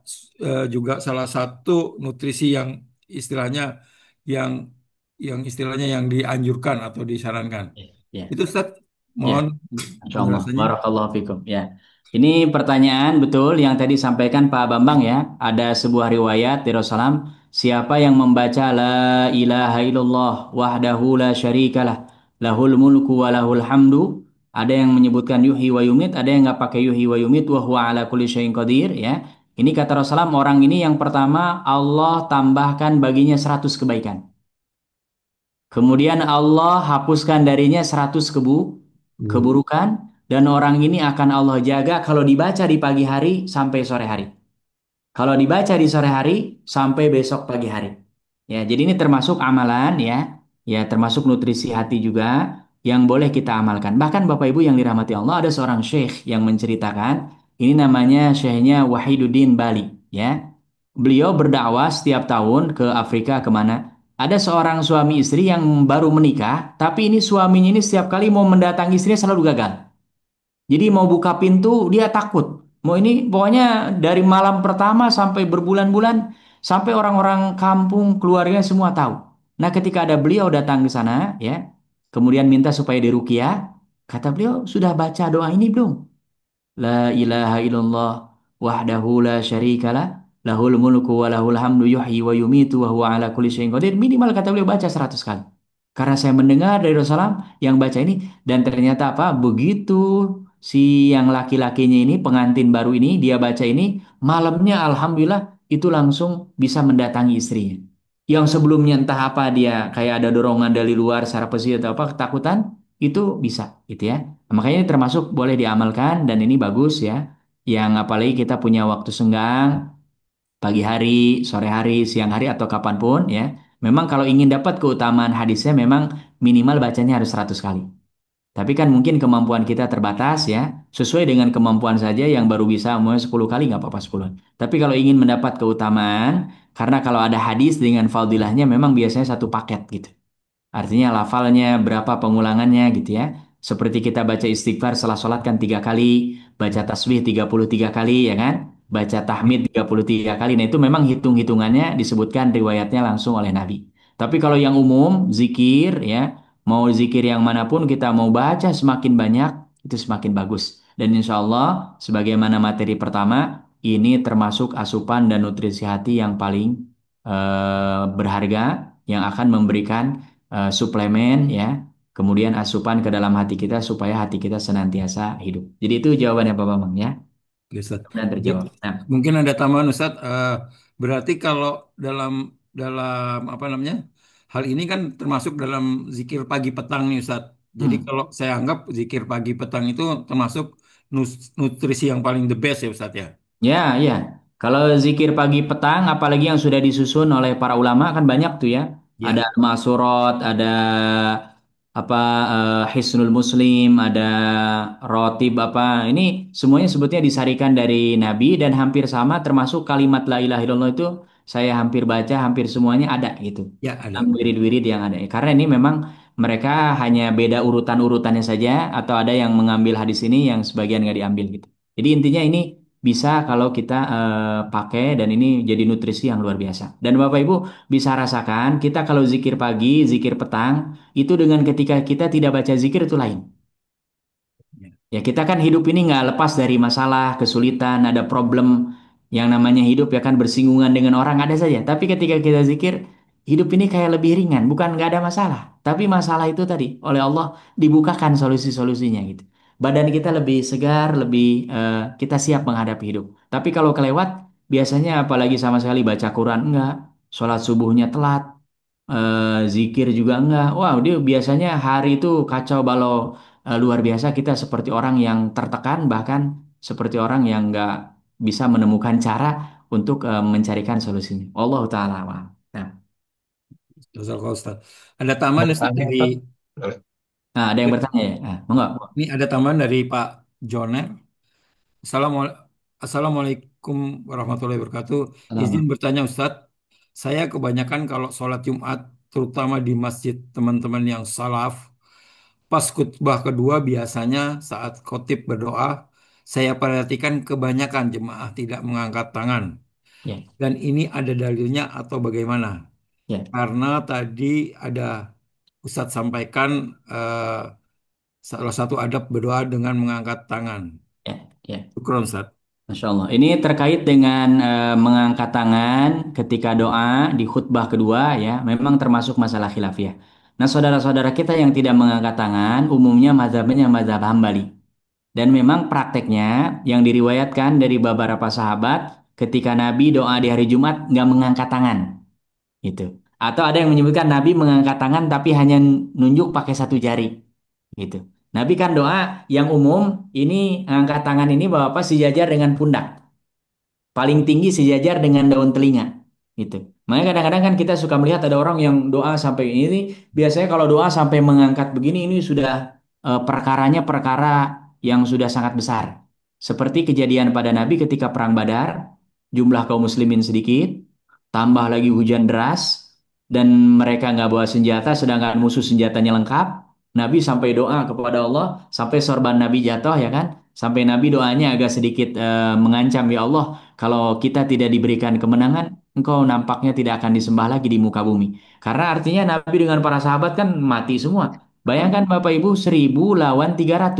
salah satu nutrisi yang istilahnya yang istilahnya yang dianjurkan atau disarankan? Ya, ya. Itu Ustaz, Ya. mohon Masya Allah, penjelasannya. barakallahu fikum. Ya, ini pertanyaan betul yang tadi sampaikan Pak Bambang ya. Ada sebuah riwayat di Rasulullah, siapa yang membaca La ilaha illallah wahdahu la syarikalah, lahul mulku wa lahul hamdu. Ada yang menyebutkan yuhyi wa yumit, ada yang nggak pakai yuhyi wa yumit, wa huwa ala kulli syai'in qadir ya. Ini kata Rasulullah, orang ini yang pertama Allah tambahkan baginya 100 kebaikan. Kemudian Allah hapuskan darinya 100 keburukan dan orang ini akan Allah jaga kalau dibaca di pagi hari sampai sore hari. Kalau dibaca di sore hari sampai besok pagi hari. Ya, jadi ini termasuk amalan ya. Ya, termasuk nutrisi hati juga yang boleh kita amalkan. Bahkan Bapak Ibu yang dirahmati Allah ada seorang syekh yang menceritakan ini namanya syekhnya Wahiduddin Bali ya. Beliau berdakwah setiap tahun ke Afrika kemana? Ada seorang suami istri yang baru menikah, tapi ini suaminya ini setiap kali mau mendatangi istrinya selalu gagal. Jadi mau buka pintu dia takut. Mau ini pokoknya dari malam pertama sampai berbulan-bulan sampai orang-orang kampung keluarga semua tahu. Nah, ketika ada beliau datang ke sana ya, kemudian minta supaya diruqyah, kata beliau, "Sudah baca doa ini belum?" La ilaha illallah wahdahu la syarikalah lahul mulku wa lahul hamdu yuhyi wa yumitu wa huwa ala kulli syai'in qadir. Minimal kata beliau baca 100 kali. Karena saya mendengar dari Rasulullah yang baca ini dan ternyata apa? Begitu si yang laki-lakinya ini pengantin baru ini dia baca ini malamnya alhamdulillah itu langsung bisa mendatangi istrinya. Yang sebelumnya entah apa dia kayak ada dorongan dari luar secara positif atau apa ketakutan itu bisa gitu ya. Nah, makanya ini termasuk boleh diamalkan dan ini bagus ya. Yang apalagi kita punya waktu senggang pagi hari, sore hari, siang hari atau kapanpun ya. Memang kalau ingin dapat keutamaan hadisnya memang minimal bacanya harus 100 kali. Tapi kan mungkin kemampuan kita terbatas ya. Sesuai dengan kemampuan saja yang baru bisa mau 10 kali nggak apa-apa 10. Tapi kalau ingin mendapat keutamaan karena kalau ada hadis dengan fadilahnya memang biasanya satu paket gitu. Artinya lafalnya, berapa pengulangannya gitu ya. Seperti kita baca istighfar setelah sholat kan 3 kali, baca tasbih 33 kali ya kan, baca tahmid 33 kali. Nah itu memang hitung-hitungannya disebutkan riwayatnya langsung oleh Nabi. Tapi kalau yang umum, zikir ya, mau zikir yang manapun kita mau baca semakin banyak, itu semakin bagus. Dan insya Allah, sebagaimana materi pertama, ini termasuk asupan dan nutrisi hati yang paling berharga, yang akan memberikan suplemen ya, kemudian asupan ke dalam hati kita supaya hati kita senantiasa hidup. Jadi itu jawabannya Pak Bambang ya. Oke, Ustaz. Mudah Mungkin, terjawab. Nah, mungkin ada tambahan Ustaz. Berarti kalau dalam dalam apa namanya hal ini kan termasuk dalam zikir pagi petang nih Ustaz. Jadi hmm. kalau saya anggap zikir pagi petang itu termasuk nutrisi yang paling the best ya Ustaz ya. Ya, ya. Kalau zikir pagi petang, apalagi yang sudah disusun oleh para ulama kan banyak tuh ya. Ada Ya. Ma'surat, ada apa Hisnul Muslim, ada Rotib apa. Ini semuanya sebetulnya disarikan dari Nabi dan hampir sama termasuk kalimat La ilaha illallah itu saya hampir baca hampir semuanya ada gitu. Ya Dalam ada. wirid-wirid yang ada. Karena ini memang mereka hanya beda urutan-urutannya saja atau ada yang mengambil hadis ini yang sebagian nggak diambil gitu. Jadi intinya ini bisa kalau kita pakai dan ini jadi nutrisi yang luar biasa. Dan Bapak Ibu bisa rasakan kita kalau zikir pagi, zikir petang itu dengan ketika kita tidak baca zikir itu lain. Ya. Ya kita kan hidup ini nggak lepas dari masalah, kesulitan, ada problem yang namanya hidup ya kan bersinggungan dengan orang ada saja. Tapi ketika kita zikir, hidup ini kayak lebih ringan, bukan nggak ada masalah. Tapi masalah itu tadi oleh Allah dibukakan solusi-solusinya gitu. Badan kita lebih segar, lebih kita siap menghadapi hidup. Tapi kalau kelewat, biasanya apalagi sama sekali baca Quran enggak, sholat subuhnya telat, zikir juga enggak. Wow, dia biasanya hari itu kacau balau luar biasa kita seperti orang yang tertekan bahkan seperti orang yang nggak bisa menemukan cara untuk mencarikan solusinya. Allah taala a'lam. Nah, Jazakallah, Ustaz. Ada tambahan Ustaz Bertanya, dari Ustaz. Boleh. nah, ada yang bertanya ya? Nah, monggo. ini ada tambahan dari Pak Joner. Assalamualaikum warahmatullahi wabarakatuh. Izin Salam. bertanya Ustadz, saya kebanyakan kalau sholat Jumat, terutama di masjid teman-teman yang salaf, pas khutbah kedua biasanya saat khotib berdoa, saya perhatikan kebanyakan jemaah tidak mengangkat tangan. Ya, Dan ini ada dalilnya atau bagaimana? ya, Karena tadi ada Ustadz sampaikan eh, salah satu adab berdoa dengan mengangkat tangan. ya, ya. Syukron Ustadz. Masya Allah. Ini terkait dengan mengangkat tangan ketika doa di khutbah kedua ya, memang termasuk masalah khilafiyah. Nah, saudara-saudara kita yang tidak mengangkat tangan, umumnya mazhabnya mazhab Hambali. Dan memang prakteknya yang diriwayatkan dari beberapa sahabat ketika Nabi doa di hari Jumat nggak mengangkat tangan gitu. Atau ada yang menyebutkan Nabi mengangkat tangan tapi hanya nunjuk pakai satu jari gitu. Nabi kan doa yang umum ini angkat tangan ini Bapak sejajar dengan pundak. Paling tinggi sejajar dengan daun telinga gitu. Makanya kadang-kadang kan kita suka melihat ada orang yang doa sampai ini biasanya kalau doa sampai mengangkat begini ini sudah perkaranya perkara yang sudah sangat besar. Seperti kejadian pada Nabi ketika perang Badar, jumlah kaum muslimin sedikit, tambah lagi hujan deras. dan mereka nggak bawa senjata, sedangkan musuh senjatanya lengkap. Nabi sampai doa kepada Allah, sampai sorban Nabi jatuh ya kan, sampai Nabi doanya agak sedikit mengancam, ya Allah, kalau kita tidak diberikan kemenangan, engkau nampaknya tidak akan disembah lagi di muka bumi. Karena artinya Nabi dengan para sahabat kan mati semua. Bayangkan Bapak Ibu 1.000 lawan 300.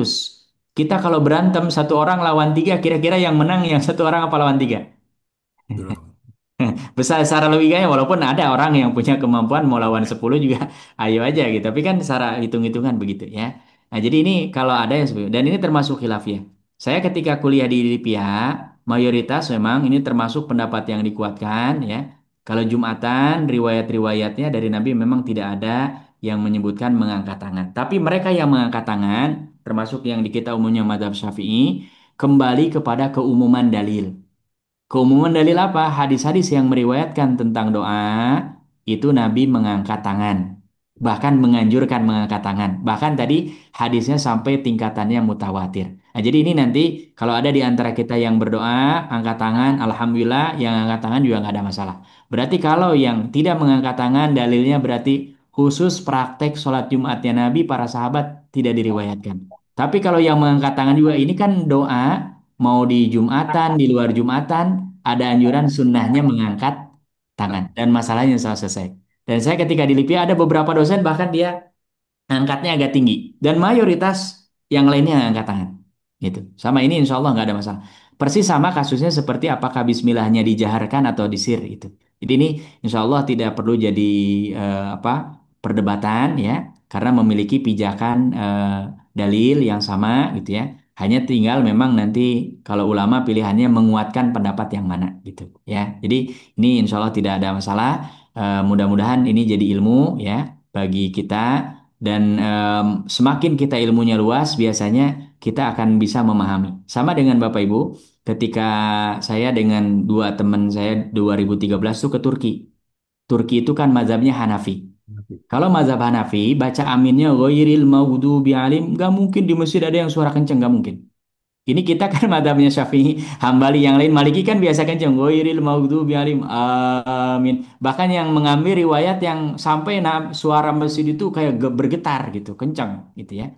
Kita kalau berantem satu orang lawan tiga, kira-kira yang menang yang satu orang apa lawan tiga? Betul. Besar secara logikanya walaupun ada orang yang punya kemampuan mau lawan 10 juga ayo aja gitu. Tapi kan secara hitung-hitungan begitu ya. Nah, jadi ini kalau ada yang seperti itu. Dan ini termasuk khilafiyah. Saya ketika kuliah di Lipia, mayoritas memang ini termasuk pendapat yang dikuatkan ya. Kalau Jumatan, riwayat-riwayatnya dari Nabi memang tidak ada yang menyebutkan mengangkat tangan. Tapi mereka yang mengangkat tangan, termasuk yang di kita umumnya mazhab Syafi'i, kembali kepada keumuman dalil. Keumuman dalil apa? Hadis-hadis yang meriwayatkan tentang doa itu Nabi mengangkat tangan. Bahkan menganjurkan mengangkat tangan. Bahkan tadi hadisnya sampai tingkatannya mutawatir. Nah, jadi ini nanti kalau ada di antara kita yang berdoa, angkat tangan, Alhamdulillah, yang angkat tangan juga nggak ada masalah. Berarti kalau yang tidak mengangkat tangan, dalilnya berarti khusus praktek sholat Jumatnya Nabi, para sahabat tidak diriwayatkan. Tapi kalau yang mengangkat tangan juga, ini kan doa mau di Jumatan, di luar Jumatan, ada anjuran sunnahnya mengangkat tangan dan masalahnya selesai. Selesai. Dan saya ketika di LIPI ada beberapa dosen bahkan dia angkatnya agak tinggi dan mayoritas yang lainnya angkat tangan. Gitu. Sama ini insya Allah nggak ada masalah. Persis sama kasusnya seperti apakah Bismillahnya dijaharkan atau disir itu. Jadi ini insya Allah tidak perlu jadi apa perdebatan ya, karena memiliki pijakan dalil yang sama gitu ya. Hanya tinggal memang nanti kalau ulama pilihannya menguatkan pendapat yang mana gitu ya. Jadi ini insya Allah tidak ada masalah. Mudah-mudahan ini jadi ilmu ya bagi kita dan semakin kita ilmunya luas, biasanya kita akan bisa memahami. Sama dengan Bapak Ibu, ketika saya dengan dua teman saya 2013 tuh ke Turki. Turki itu kan mazhabnya Hanafi. Kalau mazhab Hanafi, baca aminnya ghairil maghdubi alim, nggak mungkin di masjid ada yang suara kenceng, nggak mungkin. Ini kita kan madhabnya Syafi'i, Hambali yang lain Maliki kan biasa kenceng. Ghairil maghdubi alim. Amin. Bahkan yang mengambil riwayat yang sampai suara masjid itu kayak bergetar gitu, kencang gitu ya.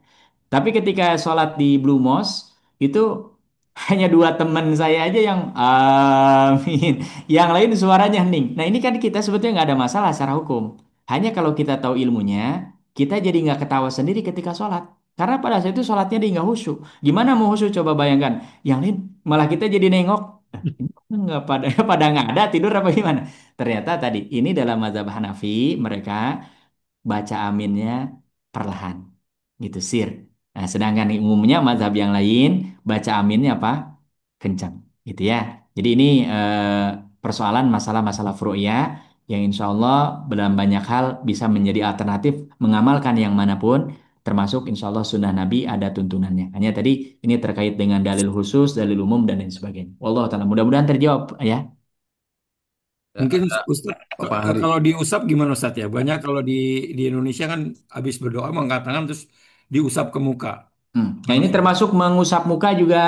Tapi ketika sholat di Blue Mosque itu hanya dua teman saya aja yang amin. Yang lain suaranya hening. Nah ini kan kita sebetulnya nggak ada masalah secara hukum. Hanya kalau kita tahu ilmunya, kita jadi nggak ketawa sendiri ketika sholat. Karena pada saat itu sholatnya dia nggak khusyuk. Gimana mau khusyuk coba bayangkan. Yang lain malah kita jadi nengok. Ini nggak pada pada nggak ada tidur apa gimana? Ternyata tadi ini dalam mazhab Hanafi mereka baca aminnya perlahan gitu sir. Nah, sedangkan umumnya mazhab yang lain baca aminnya apa? Kencang gitu ya. Jadi ini persoalan masalah-masalah furu'iyah yang insya Allah dalam banyak hal bisa menjadi alternatif mengamalkan yang manapun termasuk insya Allah sunnah Nabi ada tuntunannya. Hanya tadi ini terkait dengan dalil khusus, dalil umum dan lain sebagainya. Wallahu taala mudah-mudahan terjawab ya. Mungkin Ustadz, Pak Hari. kalau diusap gimana Ustadz ya? Banyak kalau di Indonesia kan habis berdoa mengangkat tangan terus diusap ke muka. Nah ini termasuk mengusap muka juga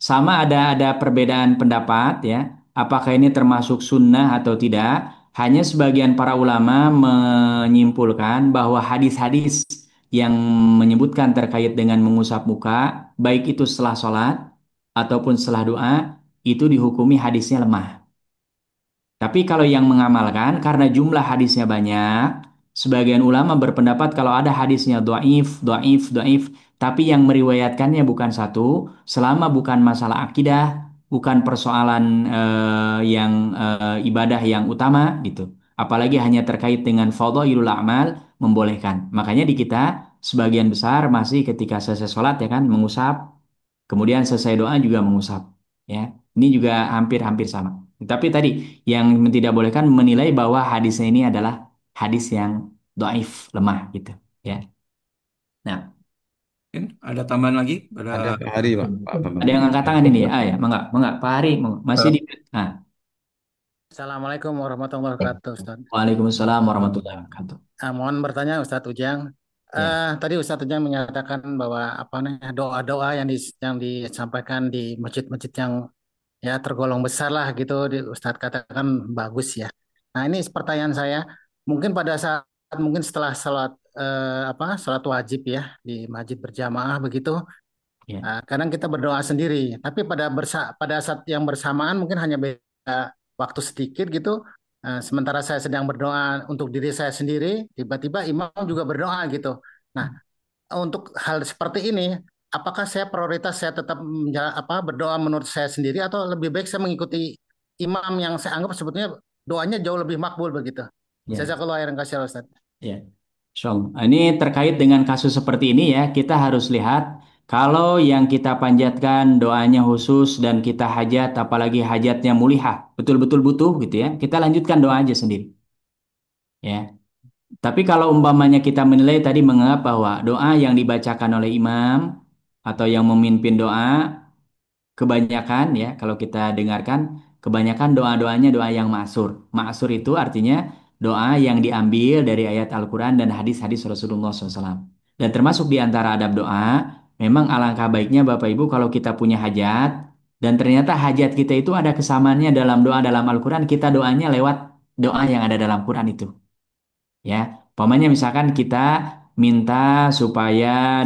sama ada perbedaan pendapat ya. Apakah ini termasuk sunnah atau tidak? Hanya sebagian para ulama menyimpulkan bahwa hadis-hadis yang menyebutkan terkait dengan mengusap muka, baik itu setelah sholat ataupun setelah doa, itu dihukumi hadisnya lemah. Tapi kalau yang mengamalkan karena jumlah hadisnya banyak, sebagian ulama berpendapat kalau ada hadisnya doif, doif, doif, tapi yang meriwayatkannya bukan satu, selama bukan masalah akidah, bukan persoalan yang ibadah yang utama gitu. Apalagi hanya terkait dengan fadhailul a'mal membolehkan. Makanya di kita sebagian besar masih ketika selesai sholat ya kan mengusap, kemudian selesai doa juga mengusap. Ya, ini juga hampir-hampir sama. Tapi tadi yang tidak bolehkan menilai bahwa hadisnya ini adalah hadis yang doif, lemah gitu. Ya. Nah, Mungkin ada tambahan lagi pada Ada Pak Hari, Pak. Pak ada Bambang. yang angkat tangan ini ya? Ah ya, mangga, mangga. Pak Hari, mangga. Masih di. Nah, Assalamualaikum warahmatullahi wabarakatuh, Ustaz. Waalaikumsalam warahmatullahi wabarakatuh. Mohon bertanya, Ustadz Ujang. Ya. Tadi Ustadz Ujang menyatakan bahwa apa namanya doa-doa yang disampaikan di masjid-masjid yang ya tergolong besar lah gitu, Ustadz katakan bagus ya. Nah ini pertanyaan saya, mungkin pada saat mungkin setelah salat salat wajib ya di masjid berjamaah begitu. Ya. Kadang kita berdoa sendiri, tapi pada saat yang bersamaan mungkin hanya beda waktu sedikit gitu. Sementara saya sedang berdoa untuk diri saya sendiri, tiba-tiba imam juga berdoa gitu. Nah, untuk hal seperti ini, apakah saya prioritas saya tetap berdoa menurut saya sendiri atau lebih baik saya mengikuti imam yang saya anggap sebetulnya doanya jauh lebih makbul begitu. Ya. Jazakallahu khairan kasih Ustaz. Ya, Syom. Ini terkait dengan kasus seperti ini ya, kita harus lihat kalau yang kita panjatkan doanya khusus dan kita hajat, apalagi hajatnya mulihah, betul-betul butuh gitu ya, kita lanjutkan doa aja sendiri. Ya, tapi kalau umpamanya kita menilai tadi menganggap bahwa doa yang dibacakan oleh imam atau yang memimpin doa kebanyakan ya kalau kita dengarkan kebanyakan doa-doanya doa yang ma'sur. Ma'sur itu artinya doa yang diambil dari ayat Al-Quran dan hadis-hadis Rasulullah SAW. Dan termasuk di antara adab doa, memang alangkah baiknya Bapak Ibu kalau kita punya hajat dan ternyata hajat kita itu ada kesamaannya dalam doa dalam Al-Quran, kita doanya lewat doa yang ada dalam Quran itu. Ya, umpamanya misalkan kita minta supaya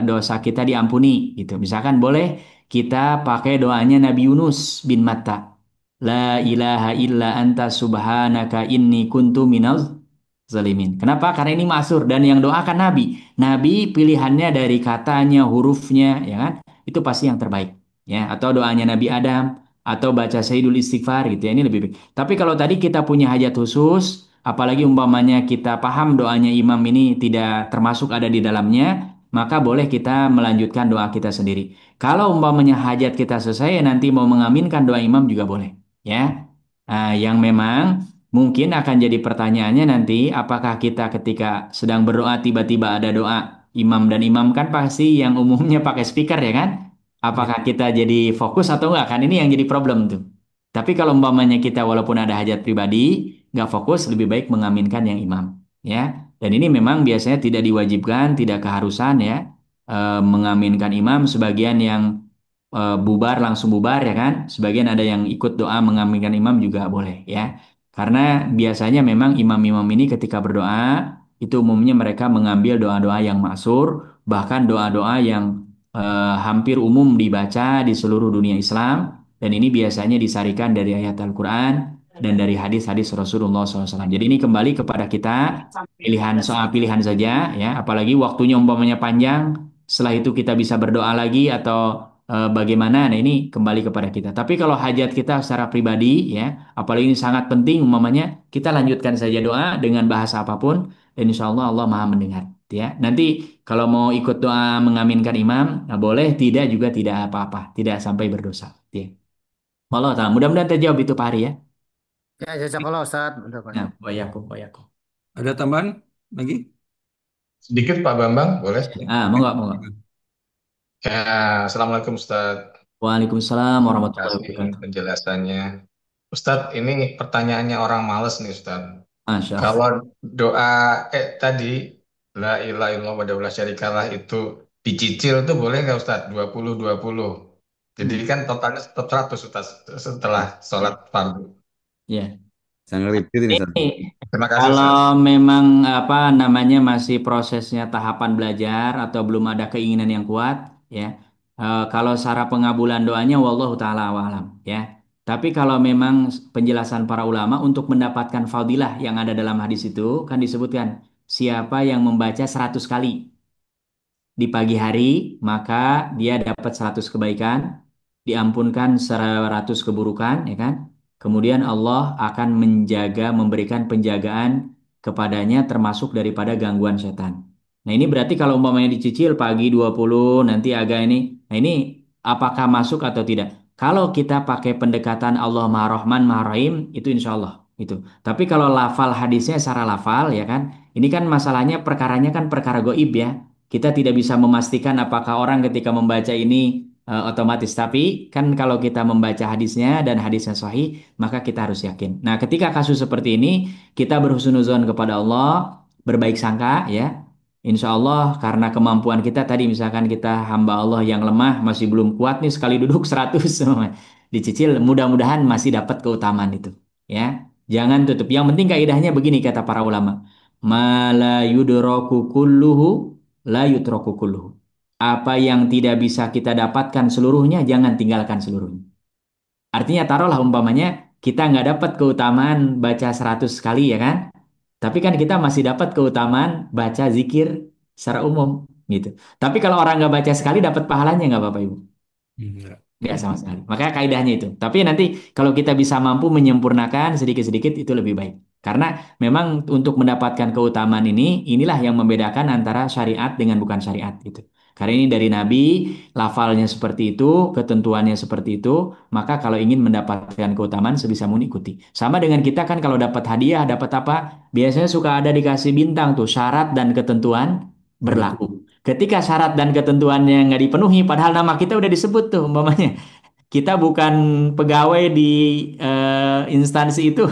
dosa kita diampuni gitu. Misalkan boleh kita pakai doanya Nabi Yunus bin Matta. La ilaha illa anta subhanaka inni kuntu minaz zalimin. Kenapa? Karena ini masur dan yang doakan Nabi. Nabi pilihannya dari katanya, hurufnya, ya kan? Itu pasti yang terbaik. Ya, atau doanya Nabi Adam atau baca Sayyidul Istighfar gitu ya. Ini lebih baik. Tapi kalau tadi kita punya hajat khusus, apalagi umpamanya kita paham doanya imam ini tidak termasuk ada di dalamnya, maka boleh kita melanjutkan doa kita sendiri. Kalau umpamanya hajat kita selesai, nanti mau mengaminkan doa imam juga boleh. Ya, yang memang mungkin akan jadi pertanyaannya nanti, apakah kita ketika sedang berdoa tiba-tiba ada doa imam dan imam kan pasti yang umumnya pakai speaker ya kan? Ya. Apakah kita jadi fokus atau enggak? Kan ini yang jadi problem tuh. Tapi kalau umpamanya kita walaupun ada hajat pribadi, nggak fokus, lebih baik mengaminkan yang imam. Ya, dan ini memang biasanya tidak diwajibkan, tidak keharusan ya, mengaminkan imam. Sebagian yang bubar langsung bubar ya kan. Sebagian ada yang ikut doa mengaminkan imam juga boleh ya. Karena biasanya memang imam-imam ini ketika berdoa itu umumnya mereka mengambil doa-doa yang maksur, bahkan doa-doa yang hampir umum dibaca di seluruh dunia Islam. Dan ini biasanya disarikan dari ayat Al-Quran dan dari hadis-hadis Rasulullah SAW. Jadi ini kembali kepada kita pilihan soal pilihan saja ya. Apalagi waktunya umpamanya panjang, setelah itu kita bisa berdoa lagi atau bagaimana? Nah ini kembali kepada kita. Tapi kalau hajat kita secara pribadi ya, apalagi ini sangat penting umpamanya kita lanjutkan saja doa dengan bahasa apapun dan insya Allah Allah Maha mendengar. Ya, nanti kalau mau ikut doa mengaminkan imam, nah boleh, tidak juga tidak apa-apa, tidak sampai berdosa. Ya. Allah taala. Mudah-mudahan terjawab itu Pak Hari ya. Ya, jazakallah Ustaz. Benar-benar. Nah, wayakum, wayakum. Ada tambahan lagi? Sedikit Pak Bambang, boleh? Monggo, monggo. Ya, Assalamualaikum Ustaz. Waalaikumsalam Terima warahmatullahi kasih wabarakatuh. penjelasannya. Ustadz, ini pertanyaannya orang males nih Ustadz. Masya Allah. Kalau doa tadi La ilaha illallah wa la syarikalah itu dicicil tuh boleh nggak Ustadz? 20-20. Jadi Hmm. kan totalnya tetap 100 Ustadz setelah sholat fardu. Ya. Sangat repeat ini Ustaz. Ini Terima kasih kalau Ustadz. memang apa namanya masih prosesnya tahapan belajar atau belum ada keinginan yang kuat, ya. Kalau secara pengabulan doanya, wallahu taala alam, ya. Tapi kalau memang penjelasan para ulama untuk mendapatkan fadilah yang ada dalam hadis itu kan disebutkan siapa yang membaca 100 kali di pagi hari, maka dia dapat 100 kebaikan, diampunkan 100 keburukan, ya kan? Kemudian Allah akan menjaga, memberikan penjagaan kepadanya termasuk daripada gangguan setan. Nah, ini berarti kalau umpamanya dicicil pagi 20, nanti agak ini. Nah, ini apakah masuk atau tidak? Kalau kita pakai pendekatan Allah Maha Rahman Maha Rahim, itu insya Allah. Itu. Tapi kalau lafal hadisnya secara lafal, ya kan? Ini kan masalahnya perkaranya kan perkara goib ya. Kita tidak bisa memastikan apakah orang ketika membaca ini otomatis. Tapi kan kalau kita membaca hadisnya dan hadisnya sahih, maka kita harus yakin. Nah, ketika kasus seperti ini, kita berhusnuzon kepada Allah, berbaik sangka ya. Insya Allah karena kemampuan kita tadi misalkan kita hamba Allah yang lemah masih belum kuat nih sekali duduk 100 dicicil mudah-mudahan masih dapat keutamaan itu ya. Jangan tutup. Yang penting kaidahnya begini kata para ulama. Ma la yudraku kulluhu la yutraku kulluhu. Apa yang tidak bisa kita dapatkan seluruhnya, jangan tinggalkan seluruhnya. Artinya taruhlah umpamanya kita nggak dapat keutamaan baca 100 kali ya kan? Tapi kan kita masih dapat keutamaan baca zikir secara umum gitu. Tapi kalau orang nggak baca sekali dapat pahalanya nggak Bapak Ibu? Enggak. Nggak sama sekali. Makanya kaidahnya itu. Tapi nanti kalau kita bisa mampu menyempurnakan sedikit-sedikit itu lebih baik. Karena memang untuk mendapatkan keutamaan ini, inilah yang membedakan antara syariat dengan bukan syariat gitu. Karena ini dari Nabi, lafalnya seperti itu, ketentuannya seperti itu, maka kalau ingin mendapatkan keutamaan sebisa mungkin ikuti. Sama dengan kita kan kalau dapat hadiah, dapat apa? Biasanya suka ada dikasih bintang tuh, syarat dan ketentuan Betul. berlaku. Ketika syarat dan ketentuannya nggak dipenuhi, padahal nama kita udah disebut tuh, umpamanya kita bukan pegawai di instansi itu,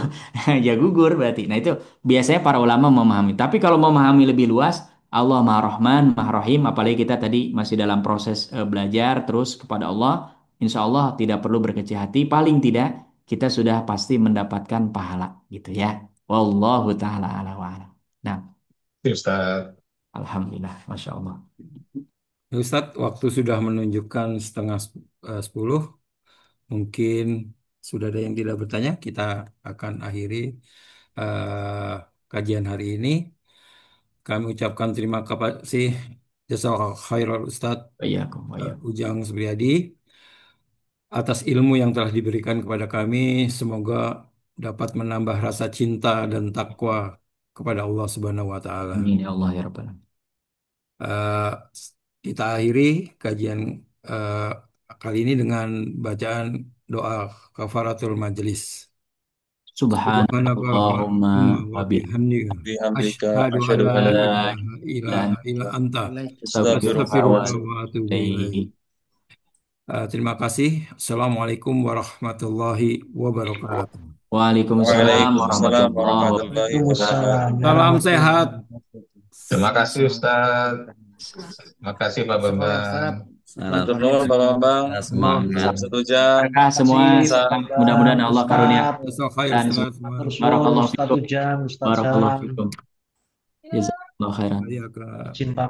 ya gugur berarti. Nah itu biasanya para ulama memahami. Tapi kalau memahami lebih luas, Allah Maha Rahman, Maha Rahim, apalagi kita tadi masih dalam proses belajar terus kepada Allah, insya Allah tidak perlu berkecil hati. Paling tidak kita sudah pasti mendapatkan pahala gitu ya. Wallahu taala ala wa alam. Nah, Itu Ustaz. alhamdulillah, masya Allah. Ustadz, waktu sudah menunjukkan setengah 10. Mungkin sudah ada yang tidak bertanya. Kita akan akhiri eh, kajian hari ini. Kami ucapkan terima kasih Jazakallahu khairan Ustadz Wa'iyyakum, wa'iyyakum. Ujang Supriyadi atas ilmu yang telah diberikan kepada kami. Semoga dapat menambah rasa cinta dan takwa kepada Allah Subhanahu wa taala. Amin ya Allah ya Rabbal alamin. Eh, kita akhiri kajian eh, kali ini dengan bacaan doa kafaratul majelis. Subhanaka Subhanakallahumma Allahumma wa wa bihamdika Bihamdika asyhadu an asyhadu la an la bihamdika ilaha dan ilaha illa anta astaghfiruka wa astaghfirullah astaghfiruka atubu wa atubu ilaik. ilaik. Terima kasih. Assalamualaikum warahmatullahi wabarakatuh. Waalaikumsalam Waalaikumsalam warahmatullahi warahmatullahi wabarakatuh. Waalaikumsalam Salam warahmatullahi sehat. wabarakatuh. Terima kasih Ustaz. Terima kasih Pak Bambang. Salam Matur nuwun Pak Bambang. semangat. Satu jam. Barakah semua. Ustaz Mudah-mudahan Allah karunia Ustaz, Jazakallahu khair dan Ustaz. Matur suwun, barakallahu Ustaz fikum. Ujang, Ustaz Barakallahu Salam, fikum. Jazakallahu khairan. Iya, Kak. cinta